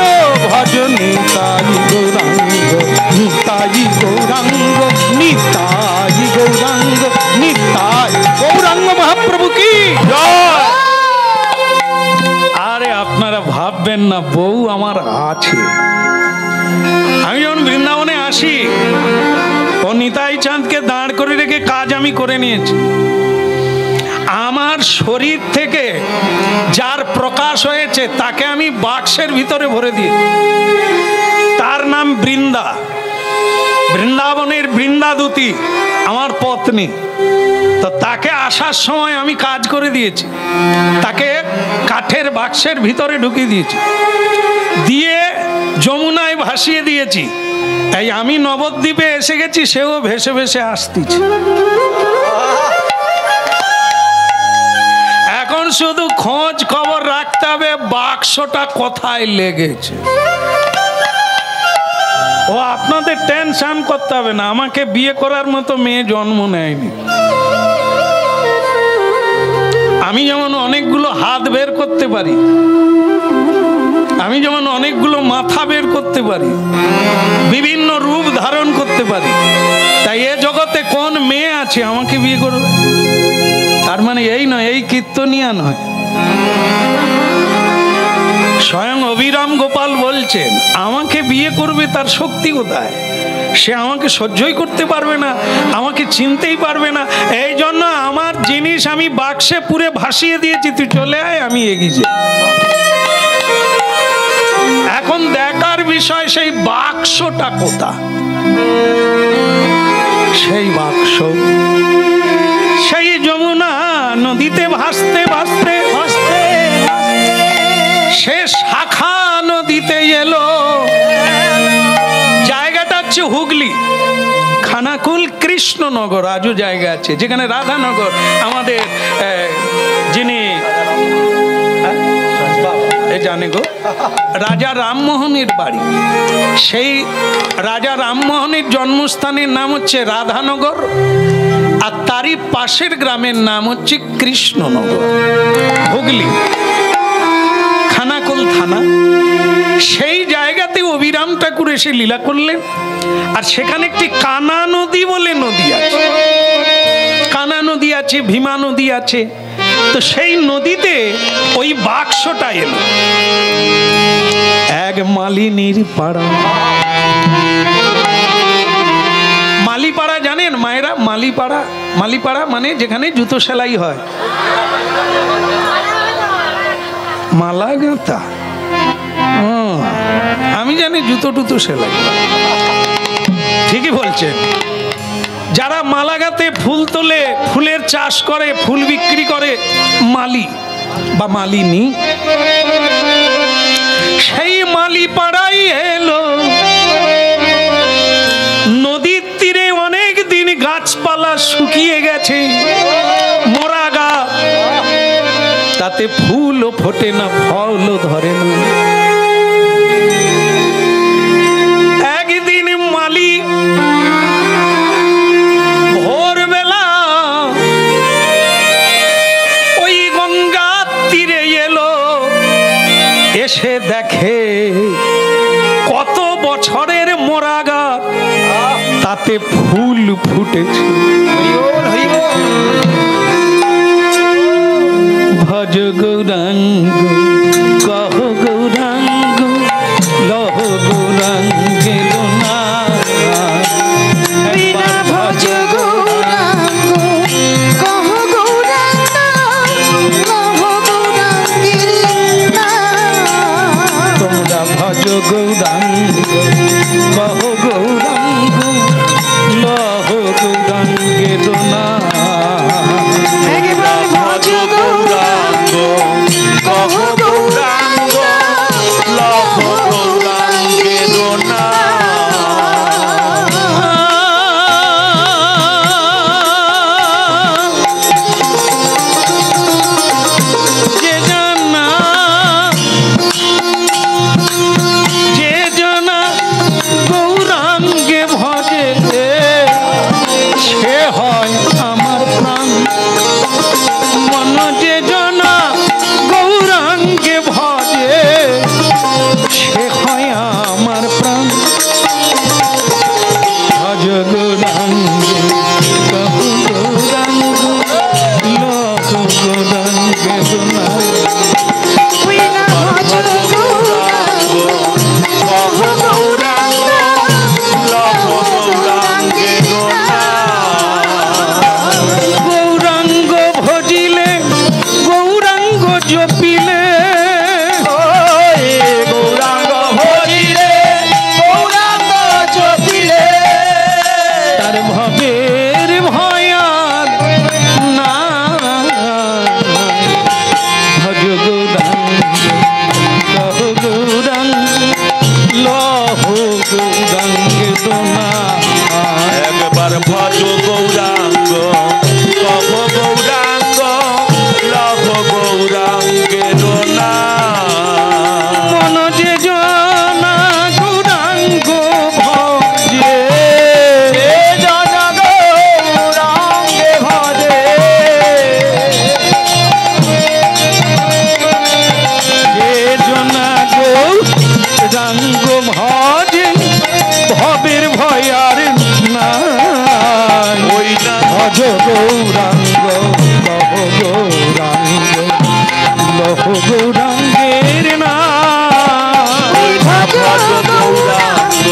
ভজ নিতাই গৌরাঙ্গ, নিতাই গৌরাঙ্গ, নিতাই গৌরাঙ্গ, নিতাই গৌরাঙ্গ মহাপ্রভু কি জয়। আরে আপনারা ভাববেন না বউ আমার আছে। আমি যখন বৃন্দাবনে আসি, ও নিতাই চাঁদকে দাঁড় করে রেখে কাজ আমি করে নিয়েছি। আমার শরীর থেকে যার প্রকাশ হয়েছে তাকে আমি বাক্সের ভিতরে ভরে দিই। তার নাম বৃন্দা, বৃন্দাবনের বৃন্দাদূতী আমার পত্নী। তো তাকে আসার সময় আমি কাজ করে দিয়েছি, তাকে কাঠের বাক্সের ভিতরে ঢুকিয়ে দিয়েছি, দিয়ে যমুনায় ভাসিয়ে দিয়েছি। তাই আমি নবদ্বীপে এসে গেছি, সেও ভেসে ভেসে আসতেছে। এখন শুধু খোঁজ খবর রাখতে হবে বাক্সটা কোথায় লেগেছে। ও আপনাদের টেনশন করতে হবে না, আমাকে বিয়ে করার মতো মেয়ে জন্ম নেয়নি। আমি যেমন অনেকগুলো হাত বের করতে পারি, আমি যেমন অনেকগুলো মাথা বের করতে পারি, বিভিন্ন রূপ ধারণ করতে পারি, তাই এ জগতে কোন মেয়ে আছে আমাকে বিয়ে করবে? তার মানে এই নয়, এই কীর্তনিয়া নয়। স্বয়ং অভিরাম গোপাল বলছেন আমাকে বিয়ে করবে তার শক্তি কোথায়? সে আমাকে সহ্যই করতে পারবে না, আমাকে চিনতেই পারবে না। এই জন্য আমার জিনিস আমি বাক্সে পুরে ভাসিয়ে দিয়েছি, তুই চলে আয়, আমি এগিয়ে যাই। এখন দেখার বিষয় সেই বাক্সটা কোথা। সেই বাক্স সেই যমুনা নদীতে ভাসতে ভাসতে ভাসতে সে শাখা নদীতে এলো। জায়গাটা হচ্ছে হুগলি, খানাকুল কৃষ্ণনগর আজও জায়গা আছে, যেখানে রাধানগর আমাদের যিনি জানে গো রাজা রামমোহনের বাড়ি, সেই রাজা রামমোহনের জন্মস্থানের নাম হচ্ছে রাধানগর, আর তারই পাশের গ্রামের নাম হচ্ছে কৃষ্ণনগর, হুগলি, খানাকুল থানা। সেই জায়গাতে অভিরাম ঠাকুর এসে লীলা করলেন। আর সেখানে একটি কানা নদী বলে নদী আছে, কানা নদী আছে, ভীমা নদী আছে। তো সেই নদীতে ওই বাক্সটা এলো। এক মালিনীর পাড়া, মালিপাড়া জানেন মায়েরা? মালিপাড়া, মালিপাড়া মানে যেখানে জুতো সেলাই হয়, মালা গাঁথা। আমি জানি জুতো টুতো সেলাই, ঠিকই বলছেন। যারা মালা গাঁথে, ফুল তোলে, ফুলের চাষ করে, ফুল বিক্রি করে, মালি বা মালিনী, সেই মালিপাড়াই এলো। নদীর তীরে অনেক দিন গাছপালা শুকিয়ে গেছে, মরা গাছ, তাতে ফুলও ফোটে না, ফলও ধরে না। একদিন মালি ভোরবেলা ওই গঙ্গা তীরে এলো, এসে দেখে কত বছরের মোরা গাছ, তাতে ফুল ফুটেছে। ভজ গৌরাঙ্গ কহ গৌরাঙ্গ লহ গৌরাঙ্গে লোনা। ভজ গৌরাঙ্গ কহ গৌরাঙ্গ লহ গৌরাঙ্গের নাম। তোমরা ভজ গৌরাঙ্গ কহ গৌরাঙ্গ লহ গৌরাঙ্গে লোনা। একবার ভজ গৌরাঙ্গ কহ গৌরাঙ্গ লহ গৌরাঙ্গের নাম। যে জনা গৌরাঙ্গে ভজে সে হয় আমার প্রাণ। মন যে জনা গৌরাঙ্গে ভজে সে হয় আমার প্রাণ। ভজ গৌরাঙ্গে কহ গৌরাঙ্গ লহ গৌরাঙ্গে লোনা। ভজ গৌরাঙ্গ কহ গৌরাঙ্গ লহ গৌরাঙ্গের নাম। গৌরাঙ্গ ভজিলে গৌরাঙ্গ জপিলে গৌরাঙ্গ ভজিলে গৌরাঙ্গ জপিলে তার ভবের ভয়ার না। ভজ গৌরাঙ্গ কহ গৌরাঙ্গ লহ গৌরাঙ্গে লোনা। একবার ভজ গৌরাঙ্গ কহ গৌরাঙ্গ লহ গৌরাঙ্গের নাম। মন যে জনা গৌরাঙ্গ ভজে জন গৌরাঙ্গে ভজে যে জনা গৌরাঙ্গ ভজে ভবের ভয়ার নাই। ওই না ভজ গৌরাঙ্গ কহ গৌরাঙ্গ লহ গৌরাঙ্গের নাম। ওই না ভজ গৌরাঙ্গ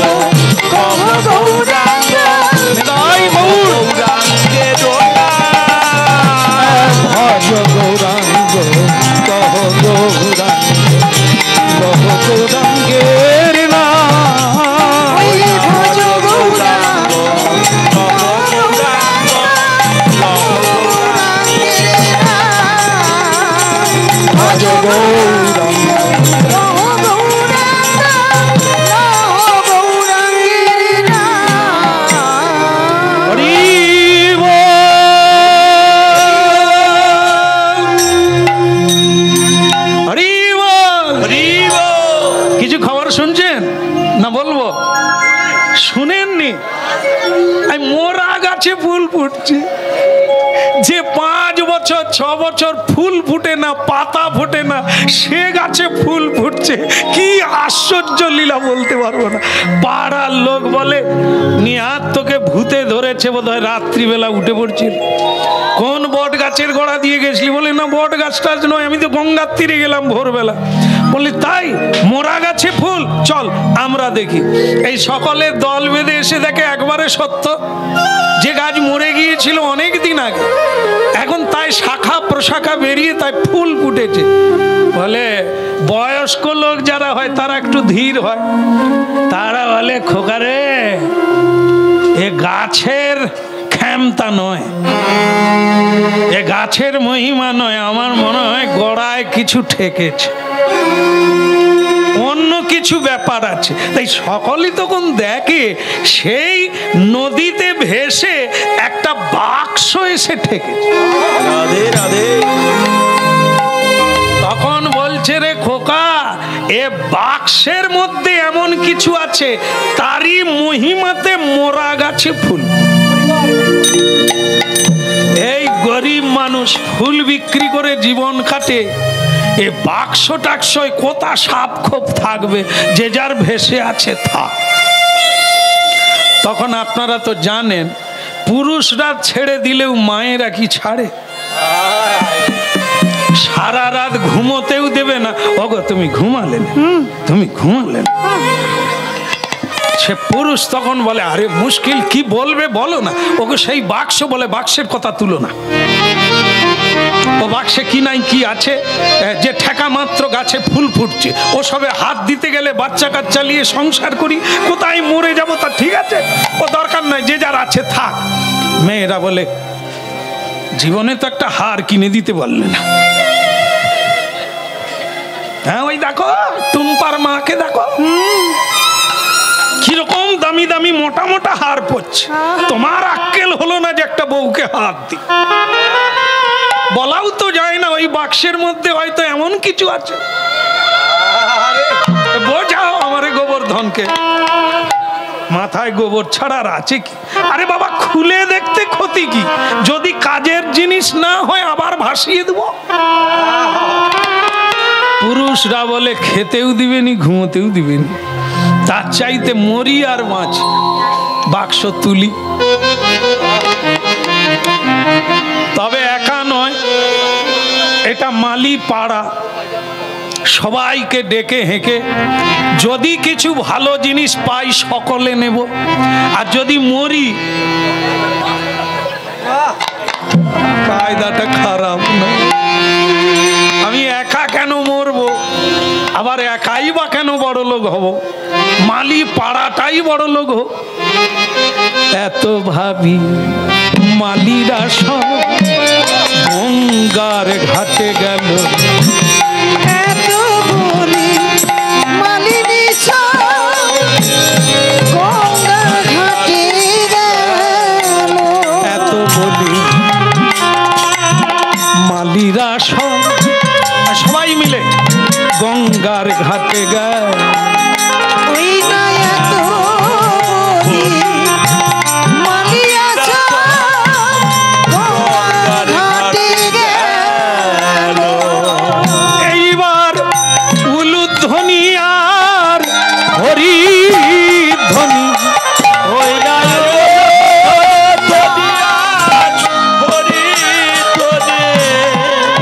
কহ গৌরাঙ্গ জয় গৌর। গৌরাঙ্গের নাম। ভজ গৌরাঙ্গ কহ গৌরাঙ্গ লহ গৌরাঙ্গের নাম। ভজ গৌরাঙ্গ কহ গৌরাঙ্গ লহ গৌরাঙ্গের নাম। ভজ গৌরাঙ্গ কহ গৌরাঙ্গ লহ গৌরাঙ্গের নাম। হরি বল। হরি বল। হরিব কিছু খবর শুনছেন না বলবো? শুনেননি? এই মোরা গাছে ফুল ফুটছে। যে 5 বছর 6 বছর ফুল ফুটে না, পাতা ফোটে না, সে গাছে ফুল ফুটছে। কি আশ্চর্য লীলা বলতে পারবো না। পাড়ার লোক বলে নিহাত তোকে ভূতে ধরেছে বোধহয়, রাত্রিবেলা উঠে পড়ছিল। কোন বট গাছের গোড়া দিয়ে গেছিলি? বলে না বট গাছটা নয়, আমি তো গঙ্গার তীরে গেলাম ভোরবেলা। বলি তাই? মোরা গাছে ফুল, চল আমরা দেখি। এই সকলের দল বেঁধে এসে দেখে একবারে সত্য, যে গাছ মরে গিয়েছিল অনেক দিন আগে, এখন তাই শাখা প্রশাখা বেরিয়ে তাই ফুল ফুটেছে। বলে বয়স্ক লোক যারা হয় তারা একটু ধীর হয়, তারা বলে খোকারে এ গাছের ক্ষমতা নয়, এ গাছের মহিমা নয়, আমার মনে হয় গোড়ায় কিছু ঠেকেছে, অন্য কিছু ব্যাপার আছে। তাই সকলেই তখন দেখে সেই নদীতে ভেসে একটা বাক্স এসে ঠেকেছে। রাধে রাধে। তখন বলছে রে খোকা, এ বাক্সের মধ্যে এমন কিছু আছে, তারই মহিমাতে মোরা গাছে ফুল। এই গরিব মানুষ ফুল বিক্রি করে জীবন কাটে, এ বাক্স টাক্সয় কোথা সাপ খোপ থাকবে, যে যার ভেসে আছে থাক। তখন আপনারা তো জানেন পুরুষরা ছেড়ে দিলেও মায়েরা কি ছাড়ে? সারা রাত ঘুমোতেও দেবে না, ওগো তুমি ঘুমালেন, তুমি ঘুমালেন। সে পুরুষ তখন বলে আরে মুশকিল, কি বলবে বলো না। ওগো সেই বাক্স বলে বাক্সের কথা তুলো না, ও বাক্সে কি নাই কি আছে, যে ঠেকা মাত্র গাছে ফুল ফুটছে, ও সবে হাত দিতে গেলে বাচ্চা কাচ্চা নিয়ে সংসার করি, কোথায় মরে যাবো তা ঠিক আছে, ও দরকার নাই, যে যার আছে থাক। মেয়েরা বলে জীবনে তো একটা হার কিনে দিতে পারলে না। হ্যাঁ ওই দেখো টুম্পার মাকে দেখো কিরকম দামি দামি মোটা মোটা হার পড়ছে, তোমার আক্কেল হলো না যে একটা বউকে হাত দি। বলাও তো যায় না ওই বাক্সের মধ্যে হয়তো এমন কিছু আছে। বোঝাও আমারে গোবর্ধনকে, মাথায় গোবর ছাড়া আর আছে কি? আরে বাবা খুলে দেখতে ক্ষতি কি, যদি কাজের জিনিস না হয় আবার ভাসিয়ে দেব। পুরুষরা বলে খেতেও দিবেনি ঘুমোতেও দিবেনি, তার চাইতে মরি আর মাছ বাক্স তুলি। তবে একা নয়, এটা মালি পাড়া, সবাইকে ডেকে হেঁকে যদি কিছু ভালো জিনিস পাই সকলে নেব, আর যদি মরি, কায়দাটা খারাপ না, আমি একা কেন মরবো, আবার একাই বা কেন বড় লোক হব, মালি পাড়াটাই বড় লোক হোক। এত ভাবি মালিরা সব গঙ্গার ঘাটে গেল, এত বলি মালিনী সব গঙ্গার ঘাটে গেল, এত বলি মালিরা সব সবাই মিলে গঙ্গার ঘাটে গেল। ওই না এত বলি মালিয়া সব গঙ্গার ঘাটে গেল। এইবার উলুধ্বনি আর হরিধ্বনি, ওই না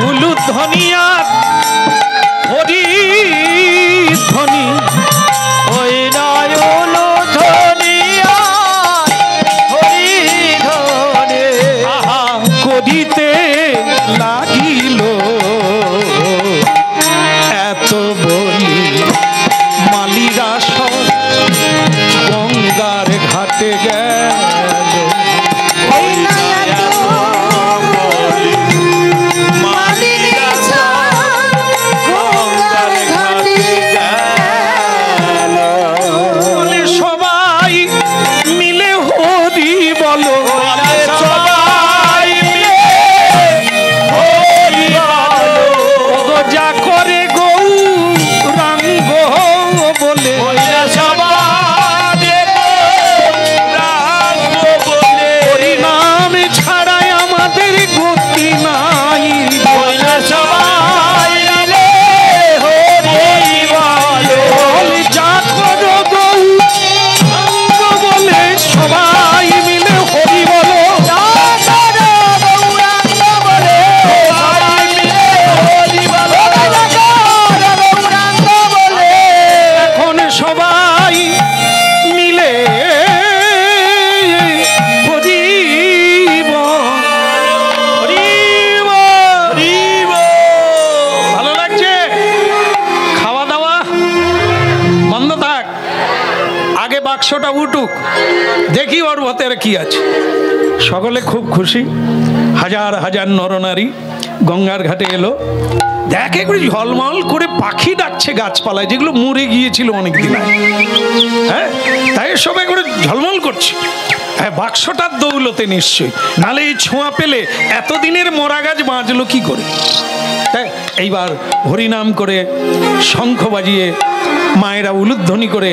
উলুধ্বনি আর হরিধ্বনি, ওই নয়ন ধনিয়া হরিধনে আহা করিতে লাগিল। এত বলি মালিরা সব গঙ্গার ঘাটে গেল। ওই না এত মালিনী সব গঙ্গার ঘাটে গেল। বলে সবাই মিলে হরি বলো, সবাই মিলে হরি বলো, ওগো যা করে গৌরাঙ্গ বলে, সবাই রাঙ্গ বলে, হরি নাম ছাড়াই আমাদের গতি নাই। সবাই মিলে হরি বলো, বলে যা করো গৌরাঙ্গ বলে, সবাই মিলে হরি বলো। গৌরাঙ্গ বলে সবাই মিলে হরি বলো, গৌরাঙ্গ বলে এখন সবাই মিলে হরিব হরিব হরিব। ভালো লাগছে? খাওয়া দাওয়া বন্ধ থাক, আগে বাক্সটা উঠুক, দেখি ওর ভেতরে কি আছে। সকলে খুব খুশি, হাজার হাজার নরনারী গঙ্গার ঘাটে এলো, দেখে করে ঝলমল করে পাখি ডাকছে গাছপালায়, যেগুলো মরে গিয়েছিল অনেকদিন আগে। হ্যাঁ, তাই সবাই করে ঝলমল করছে। হ্যাঁ, বাক্সটার দৌলতে নিশ্চয়ই, নালে এই ছোঁয়া পেলে এতদিনের মরা গাছ বাঁচলো কি করে। তাই এইবার হরিনাম করে শঙ্খ বাজিয়ে মায়েরা উলুধ্বনি করে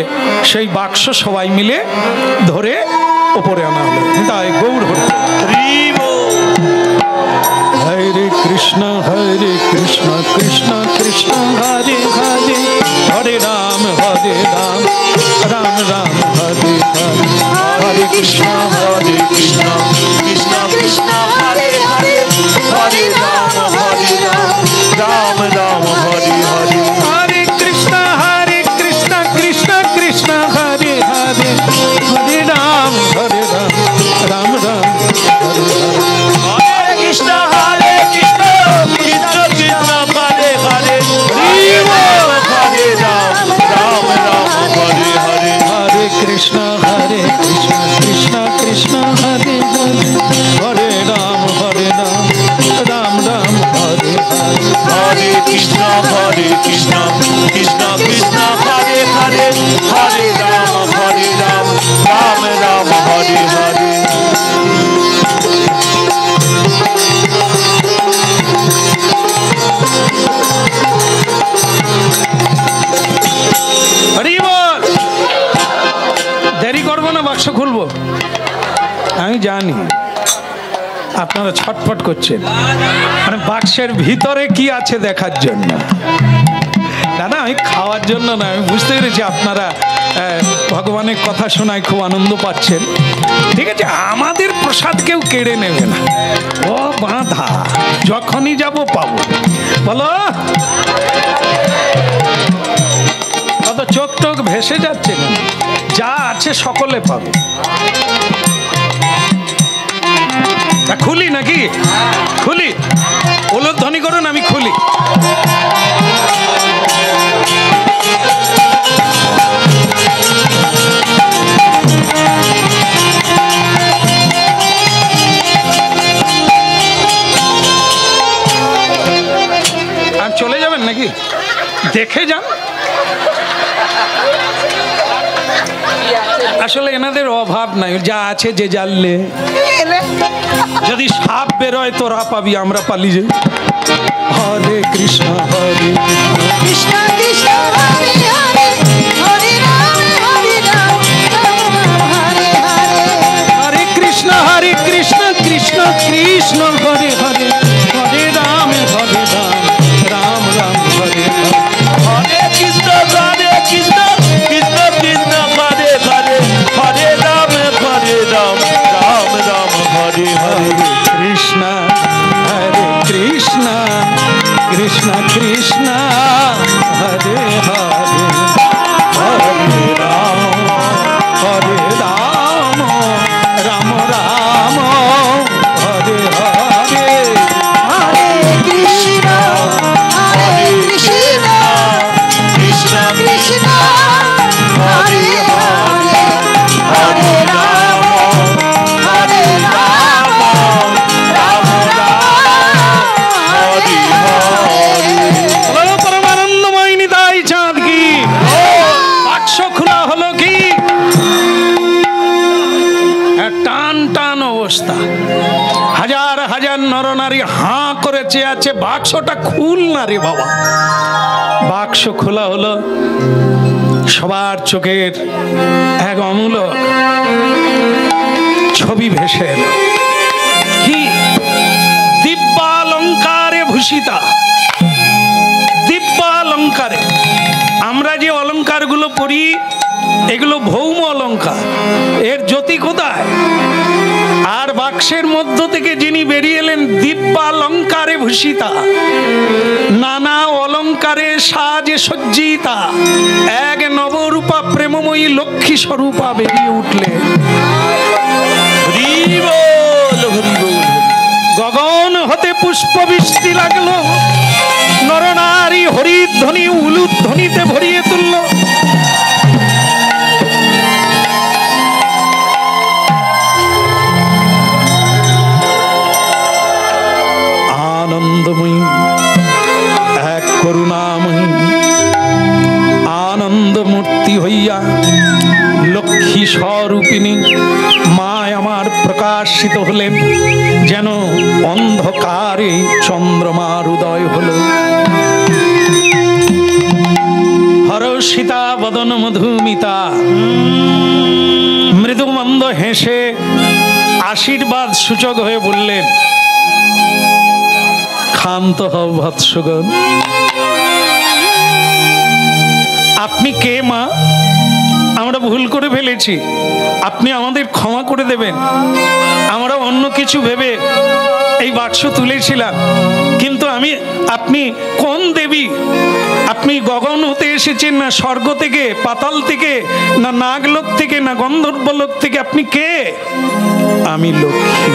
সেই বাক্স সবাই মিলে ধরে ওপরে আনা হলো। তাই গৌর হরি হরিব। হরি हरे कृष्ण कृष्ण कृष्ण हरे हरे, हरे राम राम राम हरे हरे, हरे कृष्ण कृष्ण कृष्ण हरे हरे, हरे राम राम राम हरे हरे, हरे कृष्ण कृष्ण कृष्ण हरे हरे, हरे राम राम राम हरे हरे, हरे कृष्ण कृष्ण कृष्ण हरे हरे, हरे राम राम हरे हरे, हरे कृष्ण कृष्ण कृष्ण हरे हरे, हरे राम राम राम हरे हरे, हरे कृष्ण कृष्ण कृष्ण हरे हरे, हरे राम राम राम हरे हरे। হরি বল। দেরি করবো না, বাক্স খুলবো। আমি জানি আপনারা ছটফট করছেন, মানে বাক্সের ভিতরে কি আছে দেখার জন্য। দাদা আমি খাওয়ার জন্য না, আমি বুঝতে পেরেছি আপনারা ভগবানের কথা শোনায় খুব আনন্দ পাচ্ছেন। ঠিক আছে, আমাদের প্রসাদ কেউ কেড়ে নেবে না, ও বাঁধা, যখনই যাব পাবো। বলো, কত চোখ টোক ভেসে যাচ্ছে কেন? যা আছে সকলে পাবে। খুলি নাকি? খুলি, উলুধ্বনি করুন, আমি খুলি। আর চলে যাবেন নাকি? দেখে যান। আসলে এনাদের অভাব নাই, যা আছে যে জানলে। যদি সাপ বেরোয় তোরা পাবি, আমরা পালি যাই। হরে কৃষ্ণ কৃষ্ণ কৃষ্ণ হরে হরে, হরে রাম রাম হরে হরে, হরে কৃষ্ণ কৃষ্ণ কৃষ্ণ হরে হরে, হরে রাম রাম রাম হরে হরে, हरे कृष्ण कृष्ण कृष्ण हरे हरे, हरे राम राम राम हरे हरे, कृष्ण कृष्ण कृष्ण कृष्ण हरे हरे, हरे राम राम राम हरे हरे, হরে কৃষ্ণ कृष्ण কৃষ্ণ হরে হরে, হরে রাম রাম हरे हरे। বলো পরমানন্দময় নিতাই চাঁদ কি। বাক্স খোলা হলো কি, টান টান অবস্থা, হাজার হাজার নরনারী হাঁ করে চেয়ে আছে, বাক্সটা খুল না রে বাবা। বাক্স খোলা হলো, সবার চোখের এক অমূলক ছবি ভেসে এলো। কি দিব্যালঙ্কারে ভূষিতা, দিব্যালঙ্কারে। আমরা যে অলঙ্কারগুলো পড়ি এগুলো ভৌম অলঙ্কার, এর জ্যোতি কোথায়? আর বাক্সের মধ্য থেকে যিনি বেরিয়ে এলেন দিব্যালঙ্কারে ভূষিতা, নানা অলঙ্কারে সাজে সজ্জিতা, এক নবরূপা প্রেমময়ী লক্ষ্মী স্বরূপা বেরিয়ে উঠলেন। হরি বল, হরি বল। গগন হতে পুষ্প বৃষ্টি লাগলো, নরনারী হরিধ্বনি উলুধ্বনিতে ভরিয়ে তুলল। আনন্দময়ী, এক করুণাময়ী আনন্দমূর্তি হইয়া লক্ষ্মী স্বরূপিণী মা আমার প্রকাশিত হলেন, যেন অন্ধকারে চন্দ্রমার উদয় হলো। হরষিতা বদন মধুমিতা, মৃদুমন্দ হেসে আশীর্বাদ সূচক হয়ে বললেন, শান্ত হও বৎসগণ। আপনি কে মা? আমরা ভুল করে ফেলেছি, আপনি আমাদের ক্ষমা করে দেবেন। আমরা অন্য কিছু ভেবে এই বাক্স তুলেছিলাম, কিন্তু আপনি কোন দেবী? আপনি গগন হতে এসেছেন, না স্বর্গ থেকে, পাতাল থেকে, না নাগলোক থেকে, না গন্ধর্বলোক থেকে? আপনি কে? আমি লক্ষ্মী,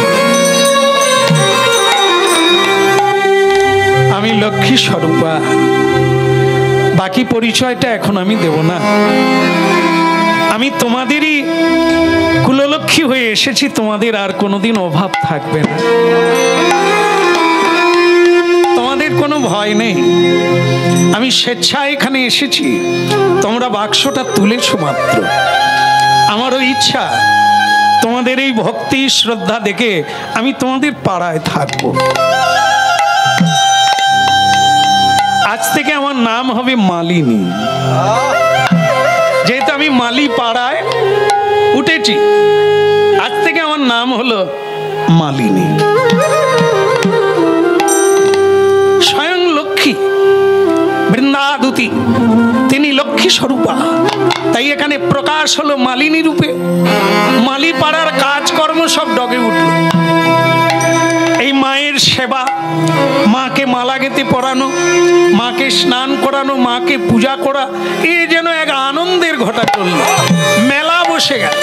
আমি লক্ষ্মী স্বরূপা। বাকি পরিচয়টা এখন আমি দেব না। আমি তোমাদেরই কুললক্ষ্মী হয়ে এসেছি, তোমাদের আর কোনোদিন অভাব থাকবে না, তোমাদের কোনো ভয় নেই। আমি স্বেচ্ছায় এখানে এসেছি, তোমরা বাক্সটা তুলেছো মাত্র। আমারও ইচ্ছা তোমাদের এই ভক্তি শ্রদ্ধা দেখে আমি তোমাদের পাড়ায় থাকবো। আজ থেকে আমার নাম হবে মালিনী। যেহেতু আমি মালি পাড়ায় উঠেছি, আজ থেকে আমার নাম হলো মালিনী। স্বয়ং লক্ষ্মী বৃন্দাদুতি, তিনি লক্ষ্মী স্বরূপা, তাই এখানে প্রকাশ হলো মালিনী রূপে। মালি পাড়ার কাজকর্ম সব ডগে উঠল। এই মায়ের সেবা, মাকে মালা গেঁথে পরানো, মাকে স্নান করানো, মাকে পূজা করা, এ যেন এক আনন্দের ঘটা চলল। মেলা বসে গেল,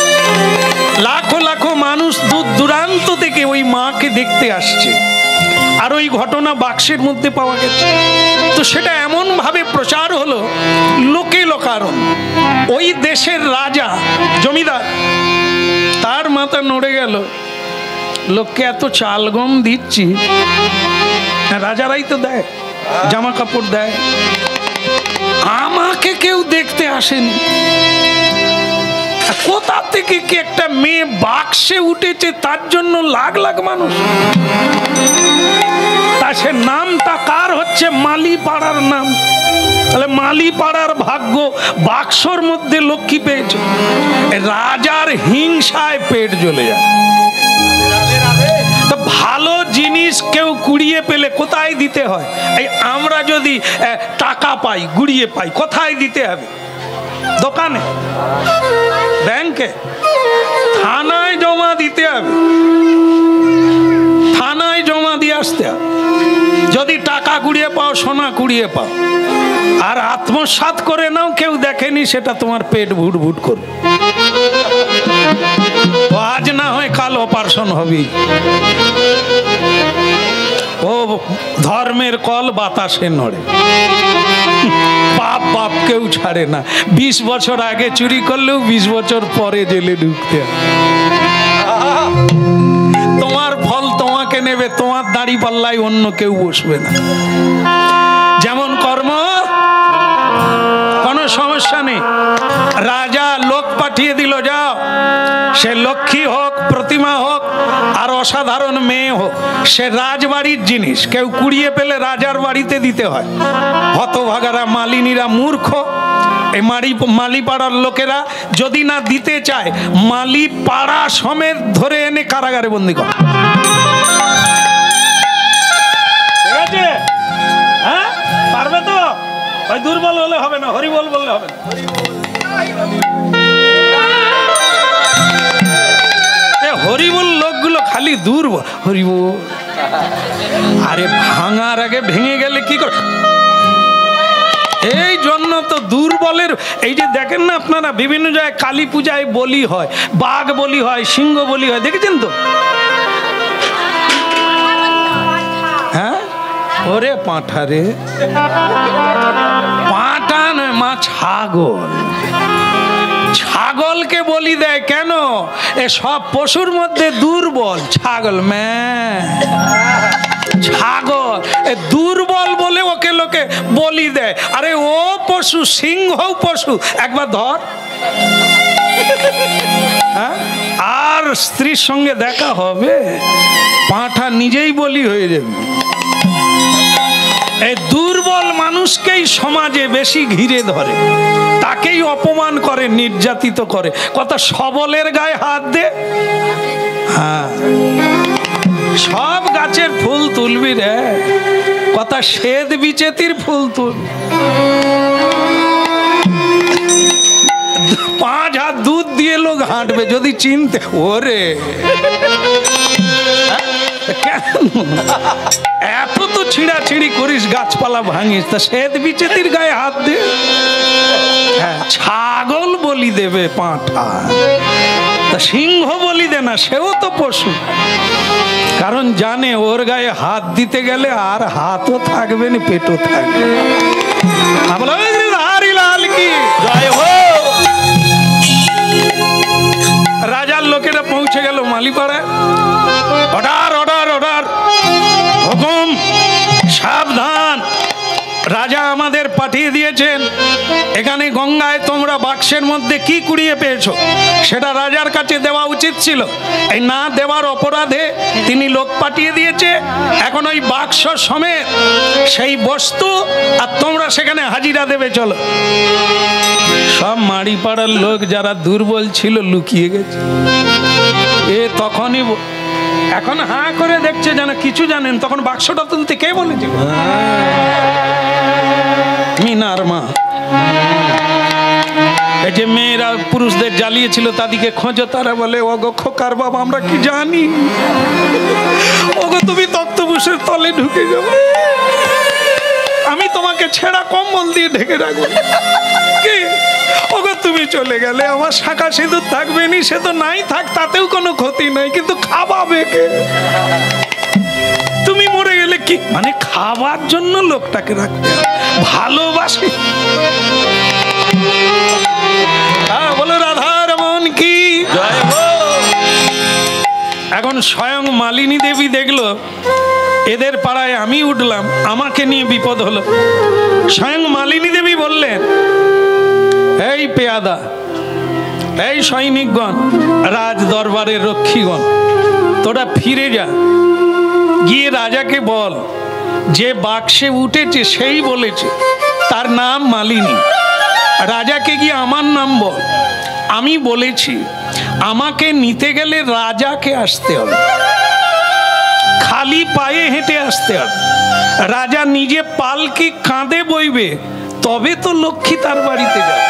লাখো লাখো মানুষ দূর দূরান্ত থেকে ওই মাকে দেখতে আসছে। আর ওই ঘটনা বাক্সের মধ্যে পাওয়া গেছে, তো সেটা এমন ভাবে প্রচার হলো, লোকে লোকারণ। ওই দেশের রাজা জমিদার, তার মাথা নড়ে গেল। লোককে এত চাল গম দিচ্ছি, রাজারাই তো দেয়, জামা কাপড় দেয়, আমাকে কেউ দেখতে আসেনি। কোথা থেকে কি একটা মেয়ে বাক্সে উঠেছে, তার জন্য লাখ লাখ মানুষ। তা সে নামটা কার হচ্ছে? মালি পাড়ার নাম। তাহলে মালি পাড়ার ভাগ্য বাক্সর মধ্যে লক্ষ্মী পেয়েছে। রাজার হিংসায় পেট জ্বলে যায়। ভালো জিনিস কেউ কুড়িয়ে পেলে কোথায় দিতে হয়? এই আমরা যদি টাকা পাই, গুড়িয়ে পাই, কোথায় দিতে হবে? দোকানে, ব্যাংকে, থানায় জমা দিতে হবে, থানায় জমা দিয়ে আসতে হবে। যদি টাকা কুড়িয়ে পাও, সোনা কুড়িয়ে পাও, আর আত্মসাৎ করে নাও, কেউ দেখেনি, সেটা তোমার পেট ভুট ভুট করবে। আজ না হয় কাল অপারেশন হবে। ও ধর্মের কল বাতাসে নড়ে, পাপ পাপ কেউ ছাড়ে না। 20 বছর আগে চুরি করলেও 20 বছর পরে জেলে ঢুকতে হয়। তোমার ফল তোমাকে নেবে, তোমার দাড়ি পাল্লায় অন্য কেউ বসবে না। যেমন কর্ম, কোনো সমস্যা নেই। রাজা লোক পাঠিয়ে দিল, যাও, সে লক্ষ্মী হোক, প্রতিমা হোক, আর অসাধারণ মেয়ে হোক, সে রাজবাড়ির জিনিস কেউ কুড়িয়ে পেলে রাজার বাড়িতে দিতে হয়। হতভাগারা মালিনীরা মূর্খ। এই মালিপাড়ার লোকেরা যদি না দিতে চায়, মালিপাড়া সমেত ধরে এনে কারাগারে বন্দি করে। ঠিক আছে? হ্যাঁ, পারবে তো? ওই দুর্বল হলে হবে না, হরিবল বললে হবে না। হরিবল লোকগুলো খালি দুর্বল, হরিবল। আরে ভাঙার আগে ভেঙে গেলে কি করে? এই জন্য তো দুর্বলের, এই যে দেখেন না আপনারা বিভিন্ন জায়গায় কালী পূজায় বলি হয়, বাঘ বলি হয়, সিংহ বলি হয়, দেখেছেন তো? হ্যাঁ, ওরে পাঁঠা রে, পাঁঠা নয় মা, ছাগল। ছাগলকে বলি দেয় কেন? এ সব পশুর মধ্যে দুর্বল ছাগল। ছাগল দুর্বল বলে ওকে লোকে বলি দেয়। আরে ও পশু, সিংহ পশু, একবার ধর। আর স্ত্রীর সঙ্গে দেখা হবে, পাঁঠা নিজেই বলি হয়ে যাবে। এই দুর্বল মানুষকেই সমাজে বেশি ঘিরে ধরে, তাকেই অপমান করে, নির্যাতিত করে। কত সবলের গায়ে হাত দে। হ্যাঁ, সব গাছের ফুল তুলবি রে, কথা শ্বেত বিচেতির ফুল তুল, 5 হাত দুধ দিয়ে লোক হাঁটবে যদি চিনতে। ওরে এত তো ছিঁড়াছিঁড়ি করিস, গাছপালা ভাঙিস, তা শ্বেত বিচেতির গায়ে হাত দে। ছাগল বলি দেবে পাঁঠা, তা সিংহ বলি দে না, সেও তো পশু। কারণ জানে ওর গায়ে হাত দিতে গেলে আর হাতও থাকবে না, পেটও থাকবে। রাজার লোকেরা পৌঁছে গেল মালিপাড়ায়। অর্ডার অর্ডার অর্ডার, হুকুম, সাবধান, রাজা আমাদের পাঠিয়ে দিয়েছেন, এখানে গঙ্গায় তোমরা বাক্সের মধ্যে কি কুড়িয়ে পেয়েছো সেটা রাজার কাছে দেওয়া উচিত ছিল। এই না দেওয়ার অপরাধে তিনি লোক পাঠিয়ে দিয়েছে। এখন ওই বাক্স সমেত সেই বস্তু আর তোমরা সেখানে হাজিরা দেবে। চলো। সব মাড়িপাড়ার লোক যারা দুর্বল ছিল লুকিয়ে গেছে। এ তখনই এখন হাঁ করে দেখছে যেন কিছু জানেন। তখন বাক্সটা তুলতে কে বলেছে? মিনার মা। এই যে মেয়েরা পুরুষদের জ্বালিয়েছিল তাদেরকে খোঁজো, তারা বলে ওগো খোকার বাবা আমরা কি জানি, ওগো তুমি তক্তপোষের তলে ঢুকে যাও, আমি তোমাকে ছেঁড়া কম্বল দিয়ে ঢেকে রাখবো। কি ওগো তুমি চলে গেলে আমার শাঁখা সিঁদুর থাকবে নি, সে তো নাই থাক, তাতেও কোনো ক্ষতি নাই, কিন্তু খাওয়াবে কে? তুমি মরে গেলে কি মানে খাবার জন্য লোকটাকে রাখতে ভালোবাসি। বলো রাধার মন কি জয় হো। এখন স্বয়ং মালিনী দেবী দেখলো এদের পাড়ায় আমি উঠলাম, আমাকে নিয়ে বিপদ হলো। স্বয়ং মালিনী দেবী বললেন, এই পেয়াদা, এই সৈনিকগণ, রাজ দরবারের রক্ষীগণ, তোরা ফিরে যা, গিয়ে রাজাকে বল যে বাক্সে উঠেছে সেই বলেছে তার নাম মালিনী। রাজাকে গিয়ে আমার নাম বল, আমি বলেছি আমাকে নিতে গেলে রাজাকে আসতে হবে, খালি পায়ে হেঁটে আসতে হবে। রাজা নিজে পালকি কাঁধে বইবে, তবে তো লক্ষ্মী তার বাড়িতে যাবে।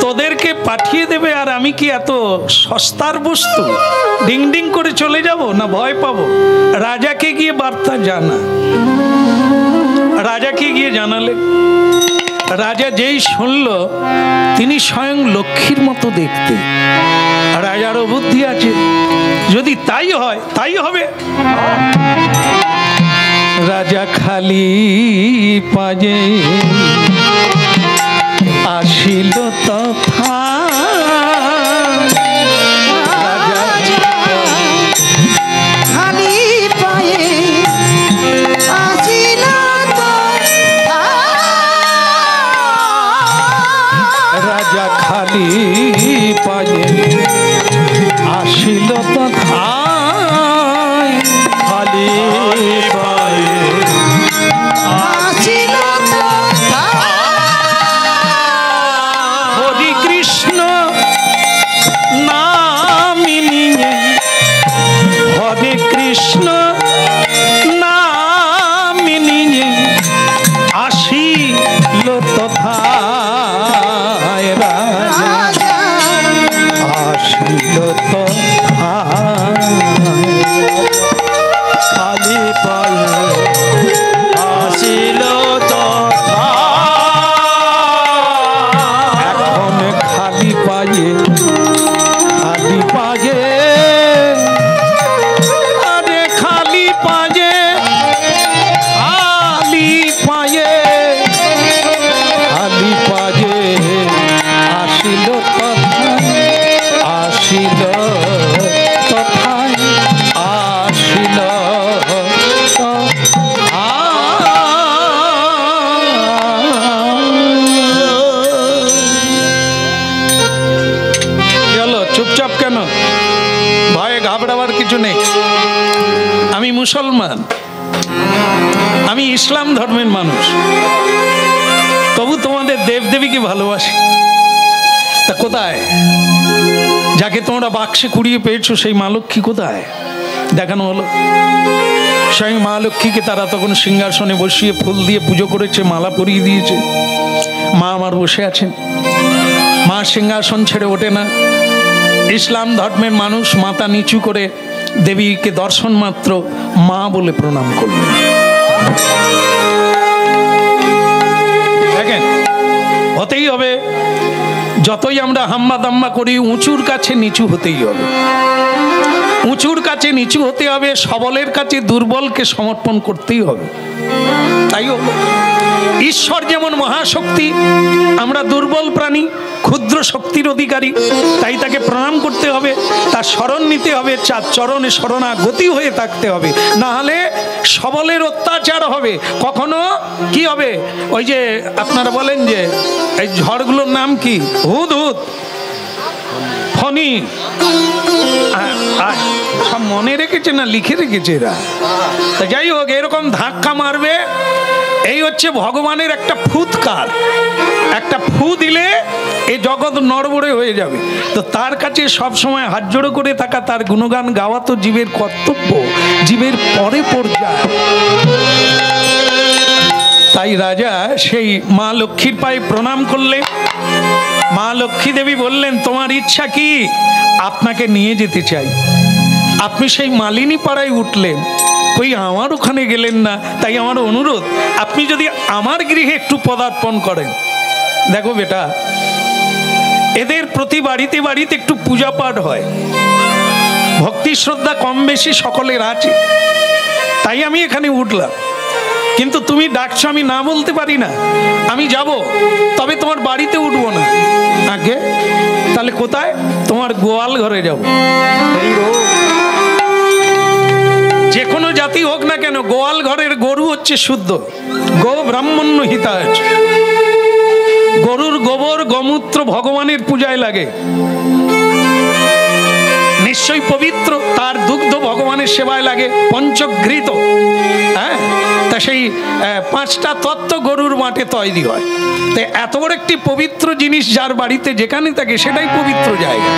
তোদেরকে পাঠিয়ে দেবে আর আমি কি এত সস্তার বস্তু ডিং ডিং করে চলে যাব না? ভয় পাবো। রাজাকে গিয়ে বার্তা জানা। রাজাকে গিয়ে জানালে রাজা যেই শুনল তিনি স্বয়ং লক্ষ্মীর মতো দেখতে। রাজারও বুদ্ধি আছে, যদি তাই হয় তাই হবে। রাজা খালি পাজে আসিল তথা, খালি পায়ে আসিল তথা, রাজা খালি পায়ে আসিল তথা, খালি পায়ে আসিল তথা। হরি কৃষ্ণ নাম নিয়ে, হরে কৃষ্ণ নাম নিয়ে আসিল তথা, রাজা আসিল তথা, খালি পায়ে আসিল তথা। এখন খালি পায়ে, খালি পায়ে, আরে খালি পায়ে, খালি পায়ে, খালি পায়ে আসিল তথা, আসিল তথা, আসিল চলো। চুপচাপ কেন? ভয়ে ঘাবড়াবার কিছু নেই। আমি মুসলমান, আমি ইসলাম ধর্মের মানুষ, তবু তোমাদের দেবদেবীকে ভালোবাসি। তা কোথায়? যাকে তোমরা বাক্সে কুড়িয়ে পেয়েছো সেই মা লক্ষ্মী কোথায়? দেখানো হলো। স্বয়ং মা লক্ষ্মীকে তারা তখন সিংহাসনে বসিয়ে ফুল দিয়ে পুজো করেছে, মালা পরিয়ে দিয়েছে। মা আমার বসে আছেন, মা সিংহাসন ছেড়ে ওঠে না। ইসলাম ধর্মের মানুষ মাথা নিচু করে দেবীকে দর্শন মাত্র মা বলে প্রণাম করলেন। দেখেন, হতেই হবে, যতই আমরা হাম্বা দাম্বা করি, উঁচুর কাছে নিচু হতেই হবে। উঁচুর কাছে নিচু হতে হবে, সবলের কাছে দুর্বলকে সমর্পণ করতেই হবে। তাই ঈশ্বর যেমন মহাশক্তি, আমরা দুর্বল প্রাণী, ক্ষুদ্র শক্তির অধিকারী, তাই তাকে প্রণাম করতে হবে, তার শরণ নিতে হবে, চার চরণে শরণাগতি হয়ে থাকতে হবে। না হলে সবলের অত্যাচার হবে। কখনো কি হবে, ওই যে আপনারা বলেন যে এই ঝড়গুলোর নাম কি, হুদহুদ, ফনি, সব মনে রেখেছে না লিখে রেখেছে এরা। তা যাই হোক, এরকম ধাক্কা মারবে। এই হচ্ছে ভগবানের একটা ফুৎকার, একটা ফু দিলে এই জগৎ নড়বড়ে হয়ে যাবে। তো তার কাছে সব সময় হাত জোড়ো করে থাকা, তার গুণগান গাওয়া তো জীবের কর্তব্য, জীবের পরে পর্যায়। তাই রাজা সেই মা লক্ষ্মীর পায়ে প্রণাম করলে। মা লক্ষ্মী দেবী বললেন, তোমার ইচ্ছা কি? আপনাকে নিয়ে যেতে চাই। আপনি সেই মালিনী পাড়ায় উঠলেন, কই আমার ওখানে গেলেন না। তাই আমার অনুরোধ, আপনি যদি আমার গৃহে একটু পদার্পণ করেন। দেখো বেটা, এদের প্রতি বাড়িতে বাড়িতে একটু পূজা পাঠ হয়, ভক্তি শ্রদ্ধা কম বেশি সকলের আছে, তাই আমি এখানে উঠলাম। কিন্তু তুমি ডাকছো, আমি না বলতে পারি না। আমি যাব, তবে তোমার বাড়িতে উঠবো না। আগে তাহলে কোথায়? তোমার গোয়াল ঘরে যাব। যে কোনো জাতি হোক না কেন, গোয়াল ঘরের গরু হচ্ছে শুদ্ধ। গো ব্রাহ্মণ্য হিতায়। গরুর গোবর গোমূত্র ভগবানের পূজায় লাগে, নিশ্চয়ই পবিত্র। তার দুগ্ধ ভগবানের সেবায় লাগে, পঞ্চঘৃত। হ্যাঁ, তা সেই 5টা তত্ত্ব গরুর মাঠে তৈরি হয়। তাই এত বড় একটি পবিত্র জিনিস যার বাড়িতে যেখানে থাকে, সেটাই পবিত্র জায়গা।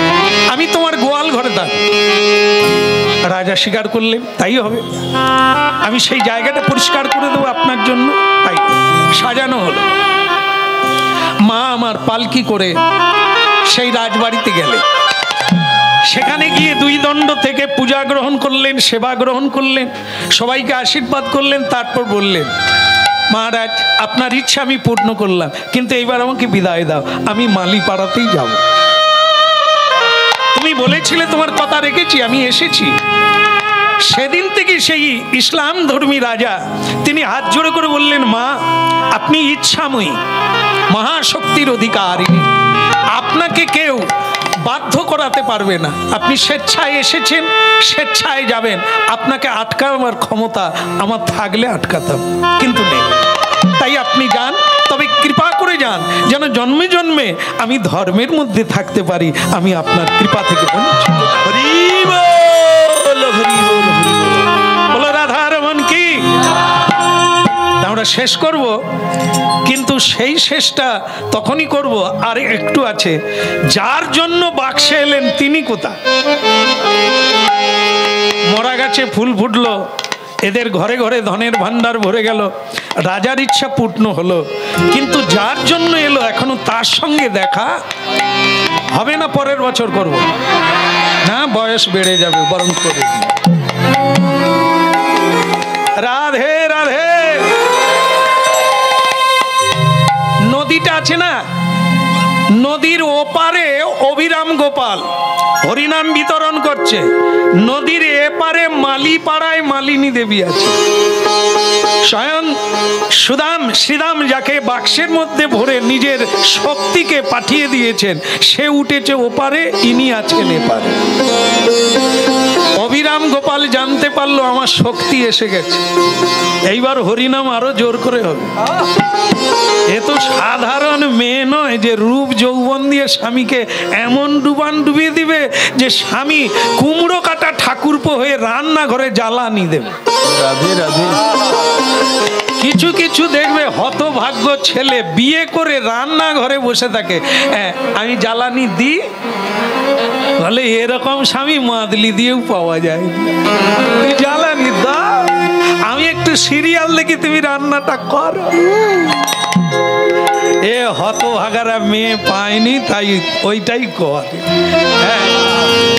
আমি তোমার গোয়াল ঘরে থাকি। রাজা স্বীকার করলেন, তাই হবে। আমি সেই জায়গাটা পরিষ্কার করে দেবো আপনার জন্য। তাই সাজানো হলো। মা আমার পালকি করে সেই রাজবাড়িতে গেলে, সেখানে গিয়ে 2 দণ্ড থেকে পূজা গ্রহণ করলেন, সেবা গ্রহণ করলেন, সবাইকে আশীর্বাদ করলেন। তারপর বললেন, মহারাজ, আপনার ইচ্ছা আমি পূর্ণ করলাম, কিন্তু এইবার আমাকে বিদায় দাও, আমি মালিপাড়াতেই যাব। তুমি বলেছিলে, তোমার কথা রেখেছি, আমি এসেছি। সেদিন থেকে সেই ইসলাম ধর্মী রাজা তিনি হাত জোড়ে করে বললেন, মা, আপনি ইচ্ছাময়ী, মহাশক্তির অধিকারিণী, আপনাকে কেউ বাধ্য করাতে পারবে না। আপনি স্বেচ্ছায় এসেছেন, স্বেচ্ছায় যাবেন। আপনাকে আটকাবার ক্ষমতা আমার থাকলে আটকাতাম, কিন্তু নেই। তাই আপনি যান, তবে কৃপা করে যান, যেন জন্মে জন্মে আমি ধর্মের মধ্যে থাকতে পারি। আমি আপনার কৃপা থেকে বঞ্চিত। হরি বল, হরি বল, হরি বল। বলো রাধা রমন কি। আমরা শেষ করব, কিন্তু সেই শেষটা তখনই করব। আর একটু আছে, যার জন্য বাক্সে এলেন তিনি কোথা? মরা গাছে ফুল ফুটলো, এদের ঘরে ঘরে ধনের ভান্ডার ভরে গেল, রাজার ইচ্ছা পূর্ণ হলো, কিন্তু যার জন্য এলো এখনো তার সঙ্গে দেখা হবে না। পরের বছর করব না, বয়স বেড়ে যাবে, বরং করে দিই। রাধে রাধে। নদীটা আছে না, নদীর ওপারে অবিরাম গোপাল হরিনাম বিতরণ করছে। নদীর এপারে মালিপাড়ায় মালিনী দেবী আছে। স্বয়ং সুদাম শ্রীদাম যাকে বাক্সের মধ্যে ভরে নিজের শক্তিকে পাঠিয়ে দিয়েছেন, সে উঠেছে ওপারে, ইনি আছেন এপারে। অবিরাম গোপাল জানতে পারলো আমার শক্তি এসে গেছে, এইবার হরিনাম আরো জোর করে হবে। এ তো সাধারণ মেয়ে নয় যে রূপ যৌবন দিয়ে স্বামীকে এমন ডুবান ডুবিয়ে দিবে যে স্বামী কুমড়ো কাটা ঠাকুরপো হয়ে রান্নাঘরে জ্বালানি দেবে। রাধে রাধে। কিছু কিছু দেখবে হতভাগ্য ছেলে বিয়ে করে রান্নাঘরে বসে থাকে, হ্যাঁ আমি জ্বালানি দিই, বলে এরকম স্বামী মাদলি দিয়েও পাওয়া যায়, তুই জ্বালানি দাও, আমি একটু সিরিয়াল দেখি, তুমি রান্নাটা করো। এ হতভাগারা মেয়ে পায়নি, তাই ওইটাই করে। হ্যাঁ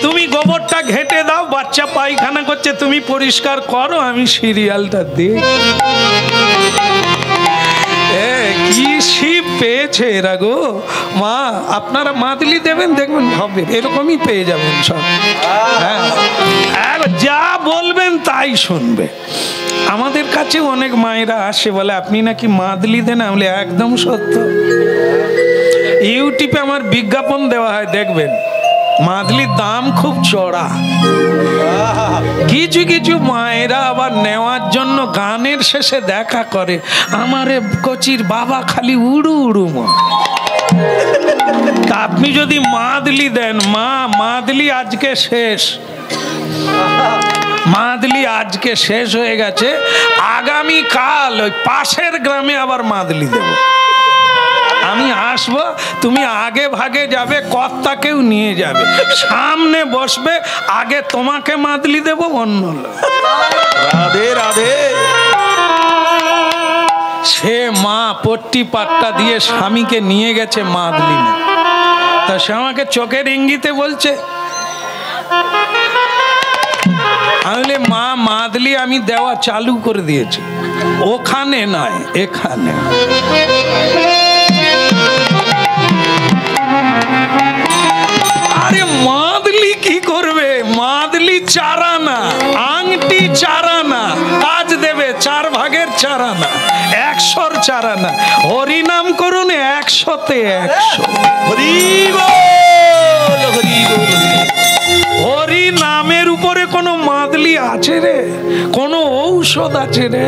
তুমি গোবরটা ঘেটে দাও, বাচ্চা পায়খানা করছে, তুমি পরিষ্কার করো, আমি সিরিয়ালটা দিই। কি শিব পেয়েছে এরা গো। মা আপনারা মাদলি দেবেন, দেখবেন হবে এরকমই পেয়ে যাবেন সব। হ্যাঁ যা বলবেন তাই শুনবে। আমাদের কাছে অনেক মায়েরা আসে, বলে আপনি নাকি মাদলি দেন, বলে একদম সত্য। ইউটিউবে আমার বিজ্ঞাপন দেওয়া হয়, দেখবেন মাদলির দাম খুব চড়া। কিছু কিছু মায়েরা আবার নেওয়ার জন্য গানের শেষে দেখা করে, আমারে কচির বাবা খালি উড়ু উড়ু মা। তা আপনি যদি মাদলি দেন, মা মাদলি আজকে শেষ, মাদলি আজকে শেষ হয়ে গেছে, আগামী কাল ওই পাশের গ্রামে আবার মাদলি দেব, আমি আসবো, তুমি আগে ভাগে যাবে, কর্তাকেও নিয়ে যাবে, সামনে বসবে, আগে তোমাকে মাদলি দেব, অন্য রাধে রাধে। সে মা পট্টি পাট্টা দিয়ে স্বামীকে নিয়ে গেছে মাদলি না, তা সে আমাকে চোখের ইঙ্গিতে বলছে, আমি মা মাদলি আমি দেওয়া চালু করে দিয়েছি, ওখানে নয় এখানে। আরে মাদলি কি করবে, মাদলি চারানা, আংটি চারানা, আজ দেবে 4 ভাগের চারানা, 100-র চারানা, হরিনাম করুন 100-তে 100। হরি বল, হরি বল। হরি নামের উপরে কোনো মাদলি আছে রে, কোনো ঔষধ আছে রে?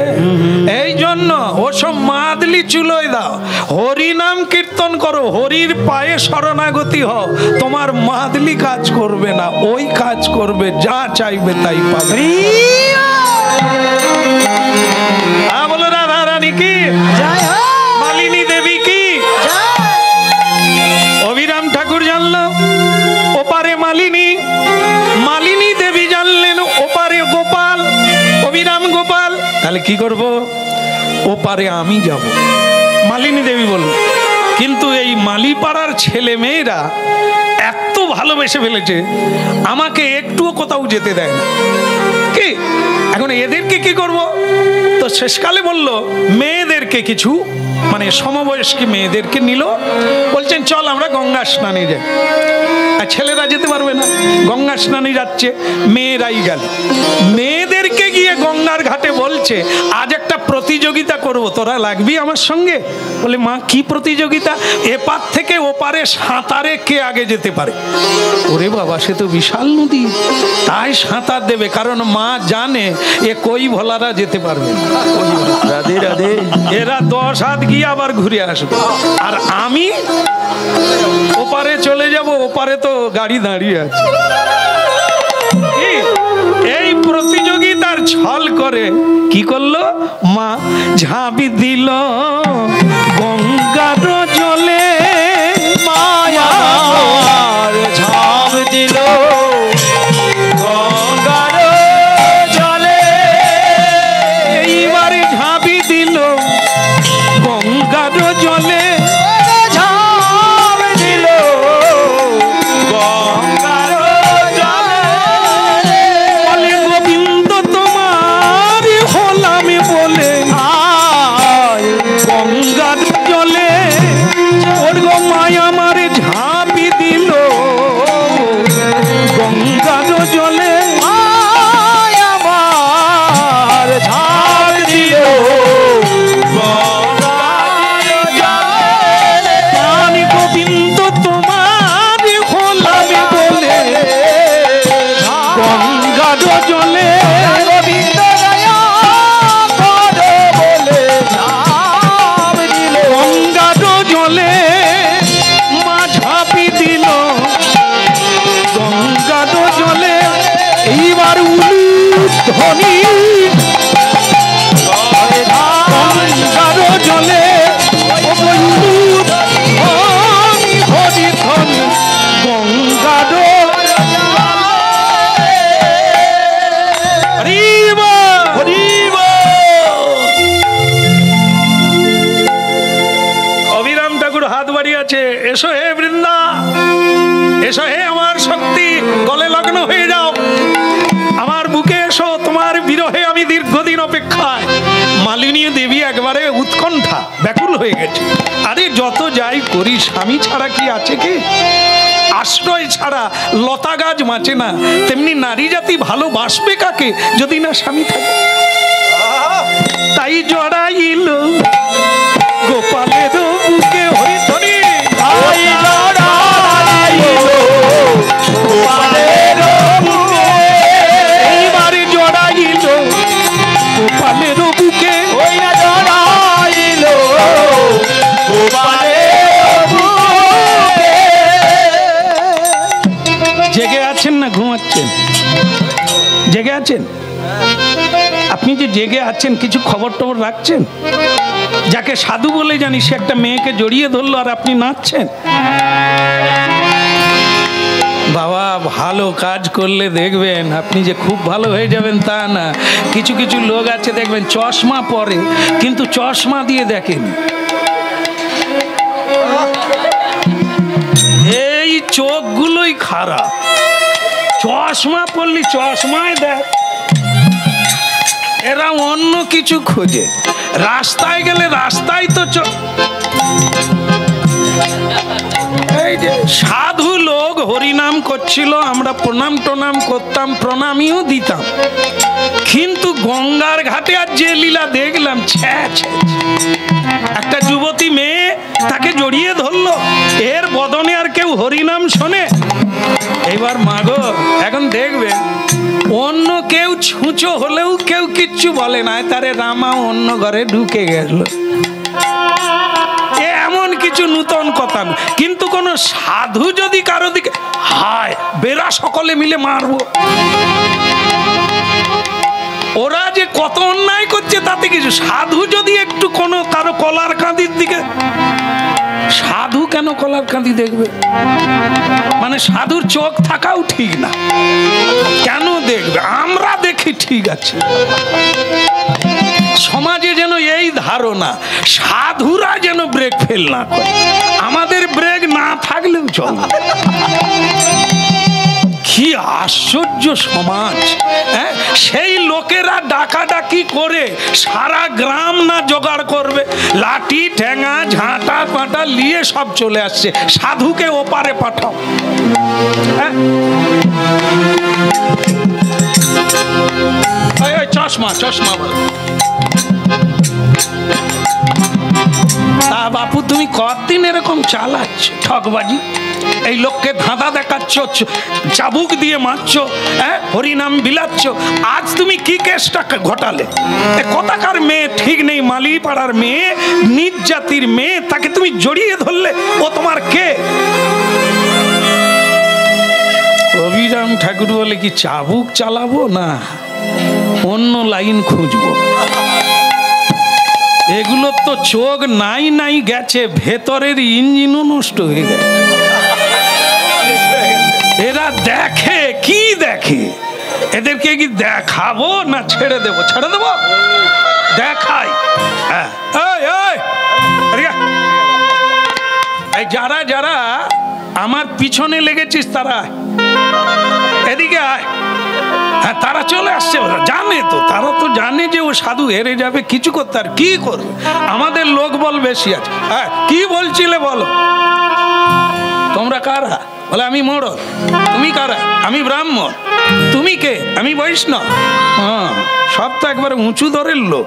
এই জন্য ওসব মাদলি চুলোয় দাও, হরি নাম কীর্তন করো, হরির পায়ে শরণাগতি হও, তোমার মাদলি কাজ করবে না, ওই কাজ করবে, যা চাইবে তাই পাবে। বলো রাধা রানী কি, মালিনী দেবী কি। অভিরাম ঠাকুর জানলো ওপারে মালিনী, মালিনী দেবী জানলেন ওপারে গোপাল, অভিরাম গোপাল, তাহলে কি করব, ওপারে আমি যাব। মালিনী দেবী বলল, কিন্তু এই মালিপাড়ার ছেলে মেয়েরা এত ভালোবেসে ফেলেছে, আমাকে একটুও কোথাও যেতে দেয় না, কি এখন এদেরকে কি করব? তো শেষকালে বলল মেয়েদেরকে কিছু, মানে সমবয়স্কী মেয়েদেরকে নিল, বলছেন চল আমরা গঙ্গা স্নানে যাই। আর ছেলেরা যেতে পারবে না, গঙ্গা স্নানে যাচ্ছে, মেয়েরাই গেল। মেয়েদেরকে গিয়ে গঙ্গার ঘাটে বলছে আজ একটা প্রতিযোগিতা করব, তোরা লাগবি আমার সঙ্গে। বলে মা কি প্রতিযোগিতা? এপার থেকে ওপারে সাঁতারে কে আগে যেতে পারে। ওরে বাবা সে তো বিশাল নদী, তাই সাঁতার দেবে, কারণ মা জানে এ কই ভোলারা যেতে পারবে না। রাধে রাধে। এরা 10 হাত গিয়ে আবার ঘুরে আসবে, আর আমি ওপারে চলে যাব, ওপারে তো গাড়ি দাঁড়িয়ে আছে। এই প্রতিযোগিতার ছল করে কি করলো, মা ঝাঁপি দিল গঙ্গার জলে, মায়ার ঝাঁপ দিল গঙ্গার জলে, এইবারে ঝাঁপি দিল গঙ্গার জলে, ঝাঁপ দিল গঙ্গার জলে, বলে গোবিন্দ তোমার হলাম বলে গঙ্গার জলে, ওর গো মায়া মারে ঝাঁপি দিল গঙ্গার জলে, মায়ার ঝাঁপ দিল প্রাণ গোবিন্দ তোমার হলাম বলে গঙ্গার জলে, গোবিন্দ দয়া করো বলে ঝাঁপ দিল গঙ্গার জলে আছে, এসো হে বৃন্দা, এসো হে আমার শক্তি, গলে লগ্ন হয়ে যাও, আমার বুকে এসো, তোমার বিরহে আমি দীর্ঘদিন অপেক্ষায়। মালিনী দেবী একবারে উৎকণ্ঠা, ব্যাকুল হয়ে গেছে। আরে যত যাই করি, স্বামী ছাড়া কি আছে কি? আশ্রয় ছাড়া লতা গাছ বাঁচে না, তেমনি নারী জাতি ভালোবাসবে কাকে যদি না স্বামী থাকে? তাই জড়াইল গোপালের বুকে হরিধরি, এইবারে জড়াইল গোপালের বুকে, জেগে আছেন না ঘুমাচ্ছেন? জেগে আছেন? আপনি যে জেগে আছেন কিছু খবর টবর রাখছেন? যাকে সাধু বলে জানি সে একটা মেয়েকে জড়িয়ে ধরলো আর আপনি নাচছেন। বাবা, ভালো কাজ করলে দেখবেন আপনি যে খুব ভালো হয়ে যাবেন তা না। কিছু কিছু লোক আছে দেখবেন চশমা পরে কিন্তু চশমা দিয়ে দেখেন। এই চোখগুলোই খারাপ, চশমা পরলি চশমায় দেখ, এরা অন্য কিছু খোঁজে। রাস্তায় গেলে রাস্তায় তো এই যে সাধু লোক হরিনাম করছিল, আমরা প্রণাম টনাম করতাম, প্রণামীও দিতাম, কিন্তু গঙ্গার ঘাটে আর যে লীলা দেখলাম, একটা যুবতী মেয়ে তাকে জড়িয়ে ধরলো, এর বদনে আর কেউ হরিনাম শোনে? এবার মাগো এখন দেখবেন অন্য কেউ ছুঁচো হলেও কেউ কিচ্ছু বলে না, তারে রামা অন্য ঘরে ঢুকে গেল, এমন কিছু নূতন কথা। কিন্তু কোন সাধু যদি কারো দিকে হায় বেরা সকলে মিলে মারবো, ওরা যে কত অন্যায় করছে তাতে কিছু। সাধু যদি একটু কোনো কারো কলার কাঁদির দিকে, সাধু কেন কলার কাঁদি দেখবে? মানে সাধুর চোখ থাকাও ঠিক না, কেন দেখবে? আমরা দেখি ঠিক আছে। সমাজে যেন এই ধারণা, সাধুরা যেন ব্রেক ফেল না করে, আমাদের ব্রেক না থাকলেও চলে। কি আশ্চর্য সমাজ! সেই লোকেরা ডাকাডাকি করে সারা গ্রাম না জোগাড় করবে, লাঠি ঠেঙা ঝাঁটা পাটা নিয়ে সব চলে আসছে, সাধুকে ওপারে পাঠাও। চশমা চশমা তা বাপু তুমি কতদিন এরকম চালাচ্ছ ঠকবাজি? এই লোককে ধাঁধা দেখাচ্ছ, চাবুক দিয়ে মারছো, হরিনাম বিলাচ্ছ। আজ তুমি কি কেসটা ঘটালে? কোথাকার মেয়ে ঠিক নেই, মালিপাড়ার মেয়ে, নিজ জাতির মেয়ে, তাকে তুমি জড়িয়ে ধরলে। ও তোমার কে? অভিরাম ঠাকুর বলে কি চাবুক চালাবো না, অন্য লাইন খুঁজবো। এগুলো তো চোখ নাই নাই গেছে, ভেতরের ইঞ্জিনও নষ্ট হয়ে গেছে। এরা দেখে কি দেখে? এদেরকে কি দেখাবো না ছেড়ে দেবো? ছেড়ে দেবো, দেখাই। এই যারা যারা আমার পিছনে লেগেছিস তারা এদিকে আয়। হ্যাঁ, তারা চলে আসছে, ওরা জানে তো, তারা তো জানে যে ও সাধু হেরে যাবে, কিছু করতে আর কি করবে। আমাদের লোক বল বেশি আছে। হ্যাঁ, কি বলছিলে বলো? তোমরা কারা? বলে আমি মোড়ল। তুমি কারা? আমি ব্রাহ্মণ। তুমি কে? আমি বৈষ্ণব। হ্যাঁ, সব তো একবারে উঁচু দরের লোক।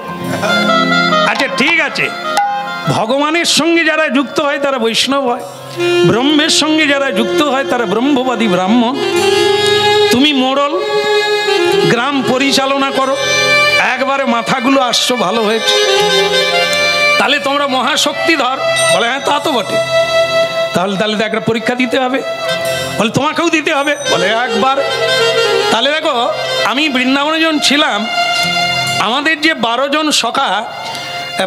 আচ্ছা ঠিক আছে, ভগবানের সঙ্গে যারা যুক্ত হয় তারা বৈষ্ণব হয়, ব্রহ্মের সঙ্গে যারা যুক্ত হয় তারা ব্রহ্মবাদী ব্রাহ্মণ। তুমি মোড়ল, গ্রাম পরিচালনা করো, একবারে মাথাগুলো আসছো, ভালো হয়েছে। তাহলে তোমরা মহাশক্তিধর। বলে হ্যাঁ তা তো বটে। তাহলে তাহলে তো একটা পরীক্ষা দিতে হবে। বলে তোমাকেও দিতে হবে। বলে একবার। তাহলে দেখো, আমি বৃন্দাবনে যখন ছিলাম, আমাদের যে 12 জন সখা,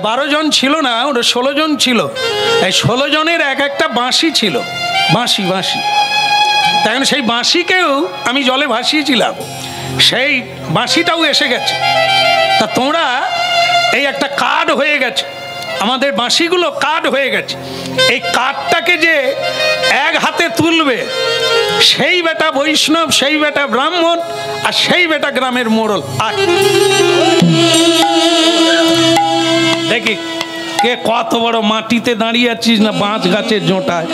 12 জন ছিল না, ওরা 16 জন ছিল। এই 16 জনের এক একটা বাঁশি ছিল, বাঁশি বাঁশি। তাই সেই বাঁশিকেও আমি জলে ভাসিয়েছিলাম, সেই বাঁশিটাও এসে গেছে। তা তোমরা এই একটা কার্ড হয়ে গেছে, আমাদের বাঁশিগুলো কাঠ হয়ে গেছে, এই কাঠটাকে যে এক হাতে তুলবে সেই বেটা বৈষ্ণব, সেই বেটা ব্রাহ্মণ, আর সেই বেটা গ্রামের মোড়ল। আর দেখি কে কত বড় মাটিতে দাঁড়িয়ে আছিস না বাঁশ গাছের জোটায়।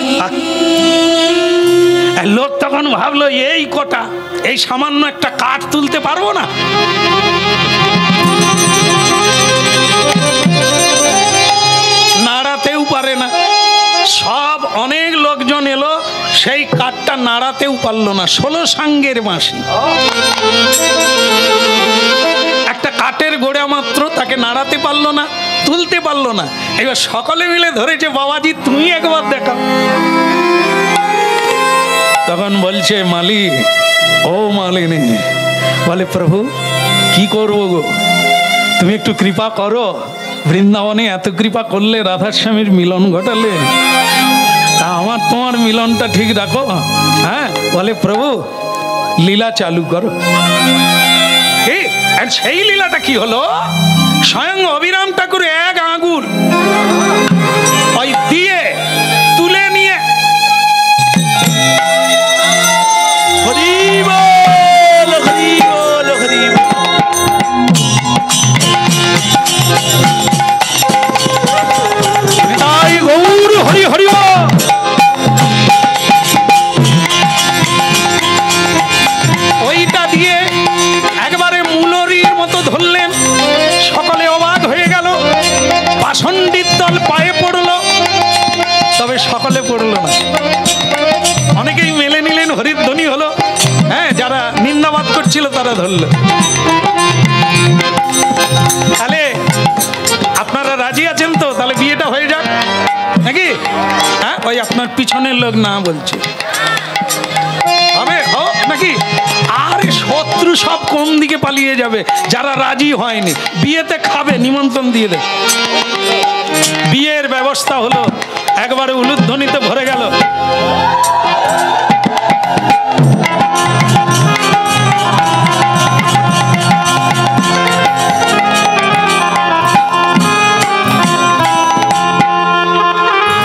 লোক তখন ভাবলো এই কটা, এই সামান্য একটা কাঠ তুলতে পারবো না? নাড়াতেও পারে না। সব অনেক লোকজন এলো, সেই কাঠটা নাড়াতেও পারলো না। 16 সাঙ্গের বাঁশি, একটা কাঠের গোড়া মাত্র, তাকে নাড়াতে পারলো না, তুলতে পারলো না। এবার সকলে মিলে ধরেছে, বাবাজি তুমি একবার দেখাও। তখন বলছে মালি, ও মালিনী, বলে প্রভু কি করবো গো, তুমি একটু কৃপা করো। বৃন্দাবনে এত কৃপা করলে, রাধার স্বামীর মিলন ঘটালে, তা আমার তোমার মিলনটা ঠিক রাখো। হ্যাঁ, বলে প্রভু লীলা চালু করো। আর সেই লীলাটা কি হলো, স্বয়ং অবিরাম ঠাকুর এক আঙুল ওই দিয়ে তুলে নিয়ে হরি হরি ওইটা দিয়ে একবারে মুলরির মতো ধরলেন। সকলে অবাক হয়ে গেল, পাষণ্ডিত দল পায়ে পড়ল, তবে সকলে পড়ল না, অনেকেই মেলে নিলেন, হরিধ্বনি হলো। হ্যাঁ, যারা নিন্দাবাদ করছিল তারা ধরল। তাহলে আপনারা রাজি আছেন তো? তাহলে বিয়েটা হয়ে যাক নাকি? হ্যাঁ, ওই আপনার পিছনের লোক না বলছে হবে নাকি? আর শত্রু সব কোন দিকে পালিয়ে যাবে, যারা রাজি হয়নি। বিয়েতে খাবে, নিমন্ত্রণ দিয়ে দেবে। বিয়ের ব্যবস্থা হলো, একবারে উলুধ্বনিতে ভরে গেল।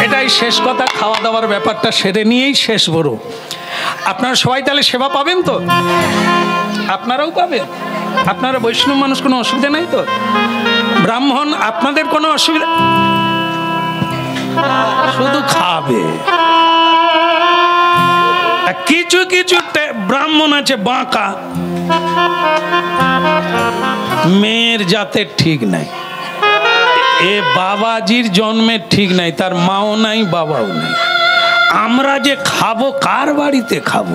এটাই শেষ কথা। খাওয়া দাওয়ার ব্যাপারটা সেরে নিয়েই শেষ বড়। আপনারা সবাই তাহলে সেবা পাবেন তো? আপনারাও পাবেন? আপনারা বৈষ্ণব মানুষ, কোনো অসুবিধা নাই তো? ব্রাহ্মণ আপনাদের কোনো অসুবিধা? শুধু খাবে। কিছু কিছু ব্রাহ্মণ আছে বাঁকা, মেয়ের জাতের ঠিক নাই, এ বাবাজির জন্মের ঠিক নাই, তার মাও নাই বাবাও নাই। আমরা যে খাবো কার বাড়িতে খাবো?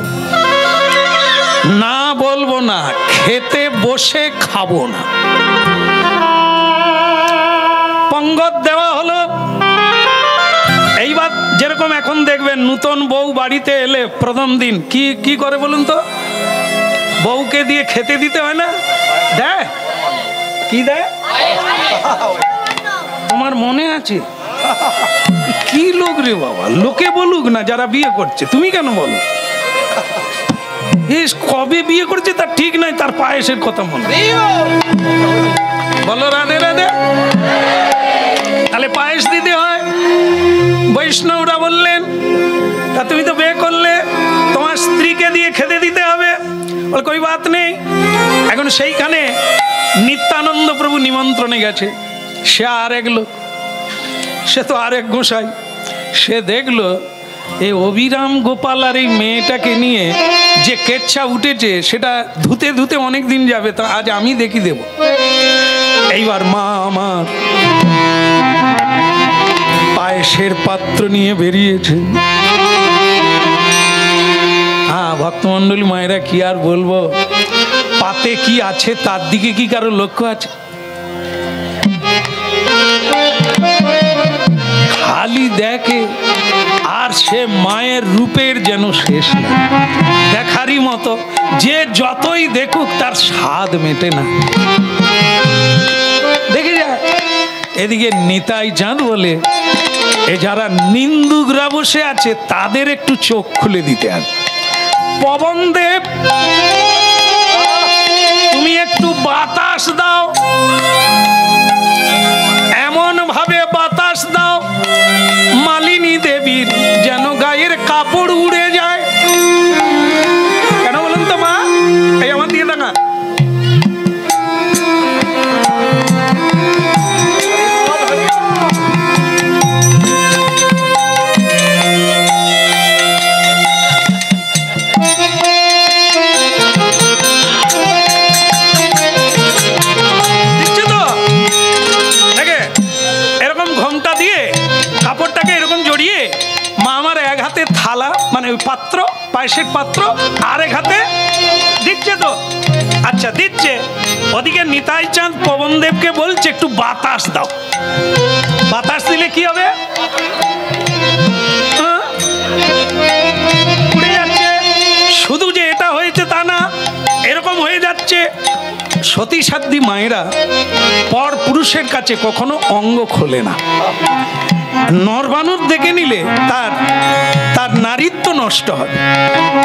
না বলবো না, খেতে বসে খাবো না। পঙ্গত দেওয়া হলো। এইবার যেরকম এখন দেখবেন নতুন বউ বাড়িতে এলে প্রথম দিন কি কি করে বলুন তো? বউকে দিয়ে খেতে দিতে হয় না? দেয় কি দেয়? তোমার মনে আছে? কি লোক রে বাবা, লোকে বলুক না, যারা বিয়ে করছে, তুমি কেন বলো? কবে বিয়ে করছে তার ঠিক নাই, তার পায়েসের কথা মনে বলো। রাধে রাধে। তাহলে পায়েস দিতে হয়। বৈষ্ণবরা বললেন, তা তুমি তো বিয়ে করলে, তোমার স্ত্রীকে দিয়ে খেতে দিতে হবে। বল কই বাত নেই। এখন সেইখানে নিত্যানন্দ প্রভু নিমন্ত্রণে গেছে। সে আরেক লোক, সে তো আরেক গোসাই। সে দেখলো এই অবিরাম গোপাল আর এই মেয়েটাকে নিয়ে যে কেচ্ছা উঠেছে, সেটা ধুতে ধুতে অনেক দিন যাবে, তা আজ আমি দেখি দেব। এইবার মা আমার পায়েসের পাত্র নিয়ে বেরিয়েছে। হ্যাঁ, ভক্তমণ্ডলী মায়েরা কি আর বলবো, পাতে কি আছে তার দিকে কি কারো লক্ষ্য আছে? খালি দেখে, আর সে মায়ের রূপের যেন শেষ নেই, দেখারই মতো। যে যতই দেখুক তার স্বাদ মেটে না। দেখে যায়। এদিকে নিতাই চাঁদ বলে, এ যারা নিন্দুকরা বসে আছে তাদের একটু চোখ খুলে দিতে হবে। পবনদেব, তুমি একটু বাতাস দাও, এমন ভাবে বাতাস বাতাস দাও মালিনী দেবীর যেন গায়ের কাপড় উড়ে যায়। কেন বলুন তো মা? এই আমার দিয়ে দেখা থালা মানে ওই পাত্র, পায়েসের পাত্র, আর এক হাতে দিচ্ছে তো। আচ্ছা দিচ্ছে, ওদিকে নিতাই চাঁদ পবনদেবকে বলছে একটু বাতাস দাও। বাতাস দিলে কি হবে? উড়ে যাচ্ছে। শুধু যে এটা হয়েছে তা না, এরকম হয়ে যাচ্ছে। সতী সাধ্বী মায়েরা পর পুরুষের কাছে কখনো অঙ্গ খোলে না। নরবানুর দেখে নিলে তার নারীত্ব নষ্ট হবে।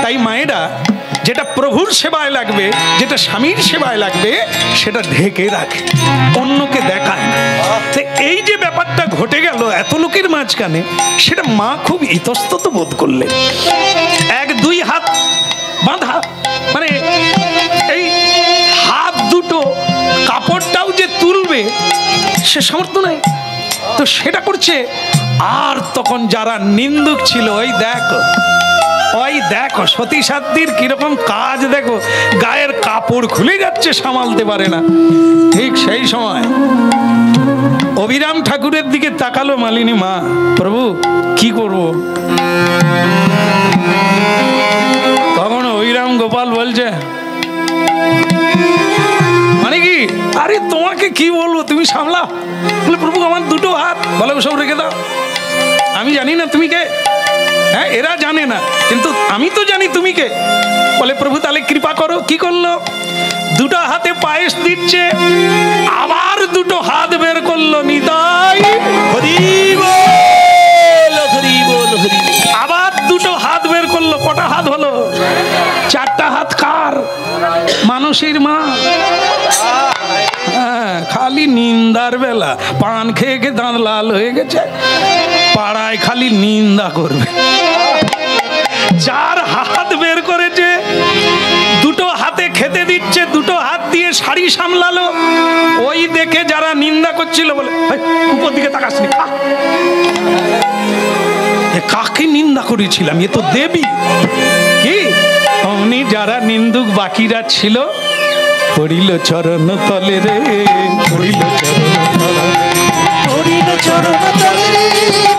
তাই মায়েরা যেটা প্রভুর সেবায় লাগবে, যেটা স্বামীর সেবায় লাগবে, সেটা ঢেকে রাখে, অন্যকে দেখায় না। এই যে ব্যাপারটা ঘটে গেল এত লোকের মাঝখানে, সেটা মা খুব ইতস্তত বোধ করলেন। এক দুই হাত বাঁধা, মানে এই হাত দুটো কাপড়টাও যে তুলবে সে সামর্থ্য নাই, তো সেটা করছে। আর তখন যারা নিন্দুক ছিল, ওই দেখো সতী সাধ্বীর কিরকম কাজ, দেখো গায়ের কাপড় খুলে যাচ্ছে, সামালতে পারে না। ঠিক সেই সময় অবিরাম ঠাকুরের দিকে তাকালো মালিনী মা, প্রভু কি করব? তখন অবিরাম গোপাল বলছে, মানে কি? আরে তোমাকে কি বলবো, তুমি সামলাও। বলে প্রভু আমার দুটো হাত, বলে সব রেখে দাও, আমি জানি না তুমি কে। হ্যাঁ, এরা জানে না, কিন্তু আমি তো জানি তুমি কে। বলে প্রভু তাহলে কৃপা করো। কি করলো? দুটো হাতে পায়েস দিচ্ছে, আবার দুটো হাত বের করলো। নিতাই হরি বল, হরি বল, হরি বল। আবার দুটো হাত বের করলো। কটা হাত হলো? চারটা হাত। কার? মানসীর মা। হ্যাঁ, খালি নিন্দার বেলা, পান খেয়ে খেয়ে দাঁত লাল হয়ে গেছে, পাড়ায় খালি নিন্দা করবে। যার হাত বের করেছে, দুটো হাতে খেতে দিচ্ছে, দুটো হাত দিয়ে শাড়ি সামলালো, ওই দেখে যারা নিন্দা করছিল বলে, উপর দিকে তাকাসনি, কাকে নিন্দা করেছিলাম, এ তো দেবী। কি অমনি যারা নিন্দুক বাকিরা ছিল, পড়িল চরণ তলে রে, পড়িল চরণ তলে, পড়িল চরণ তলে।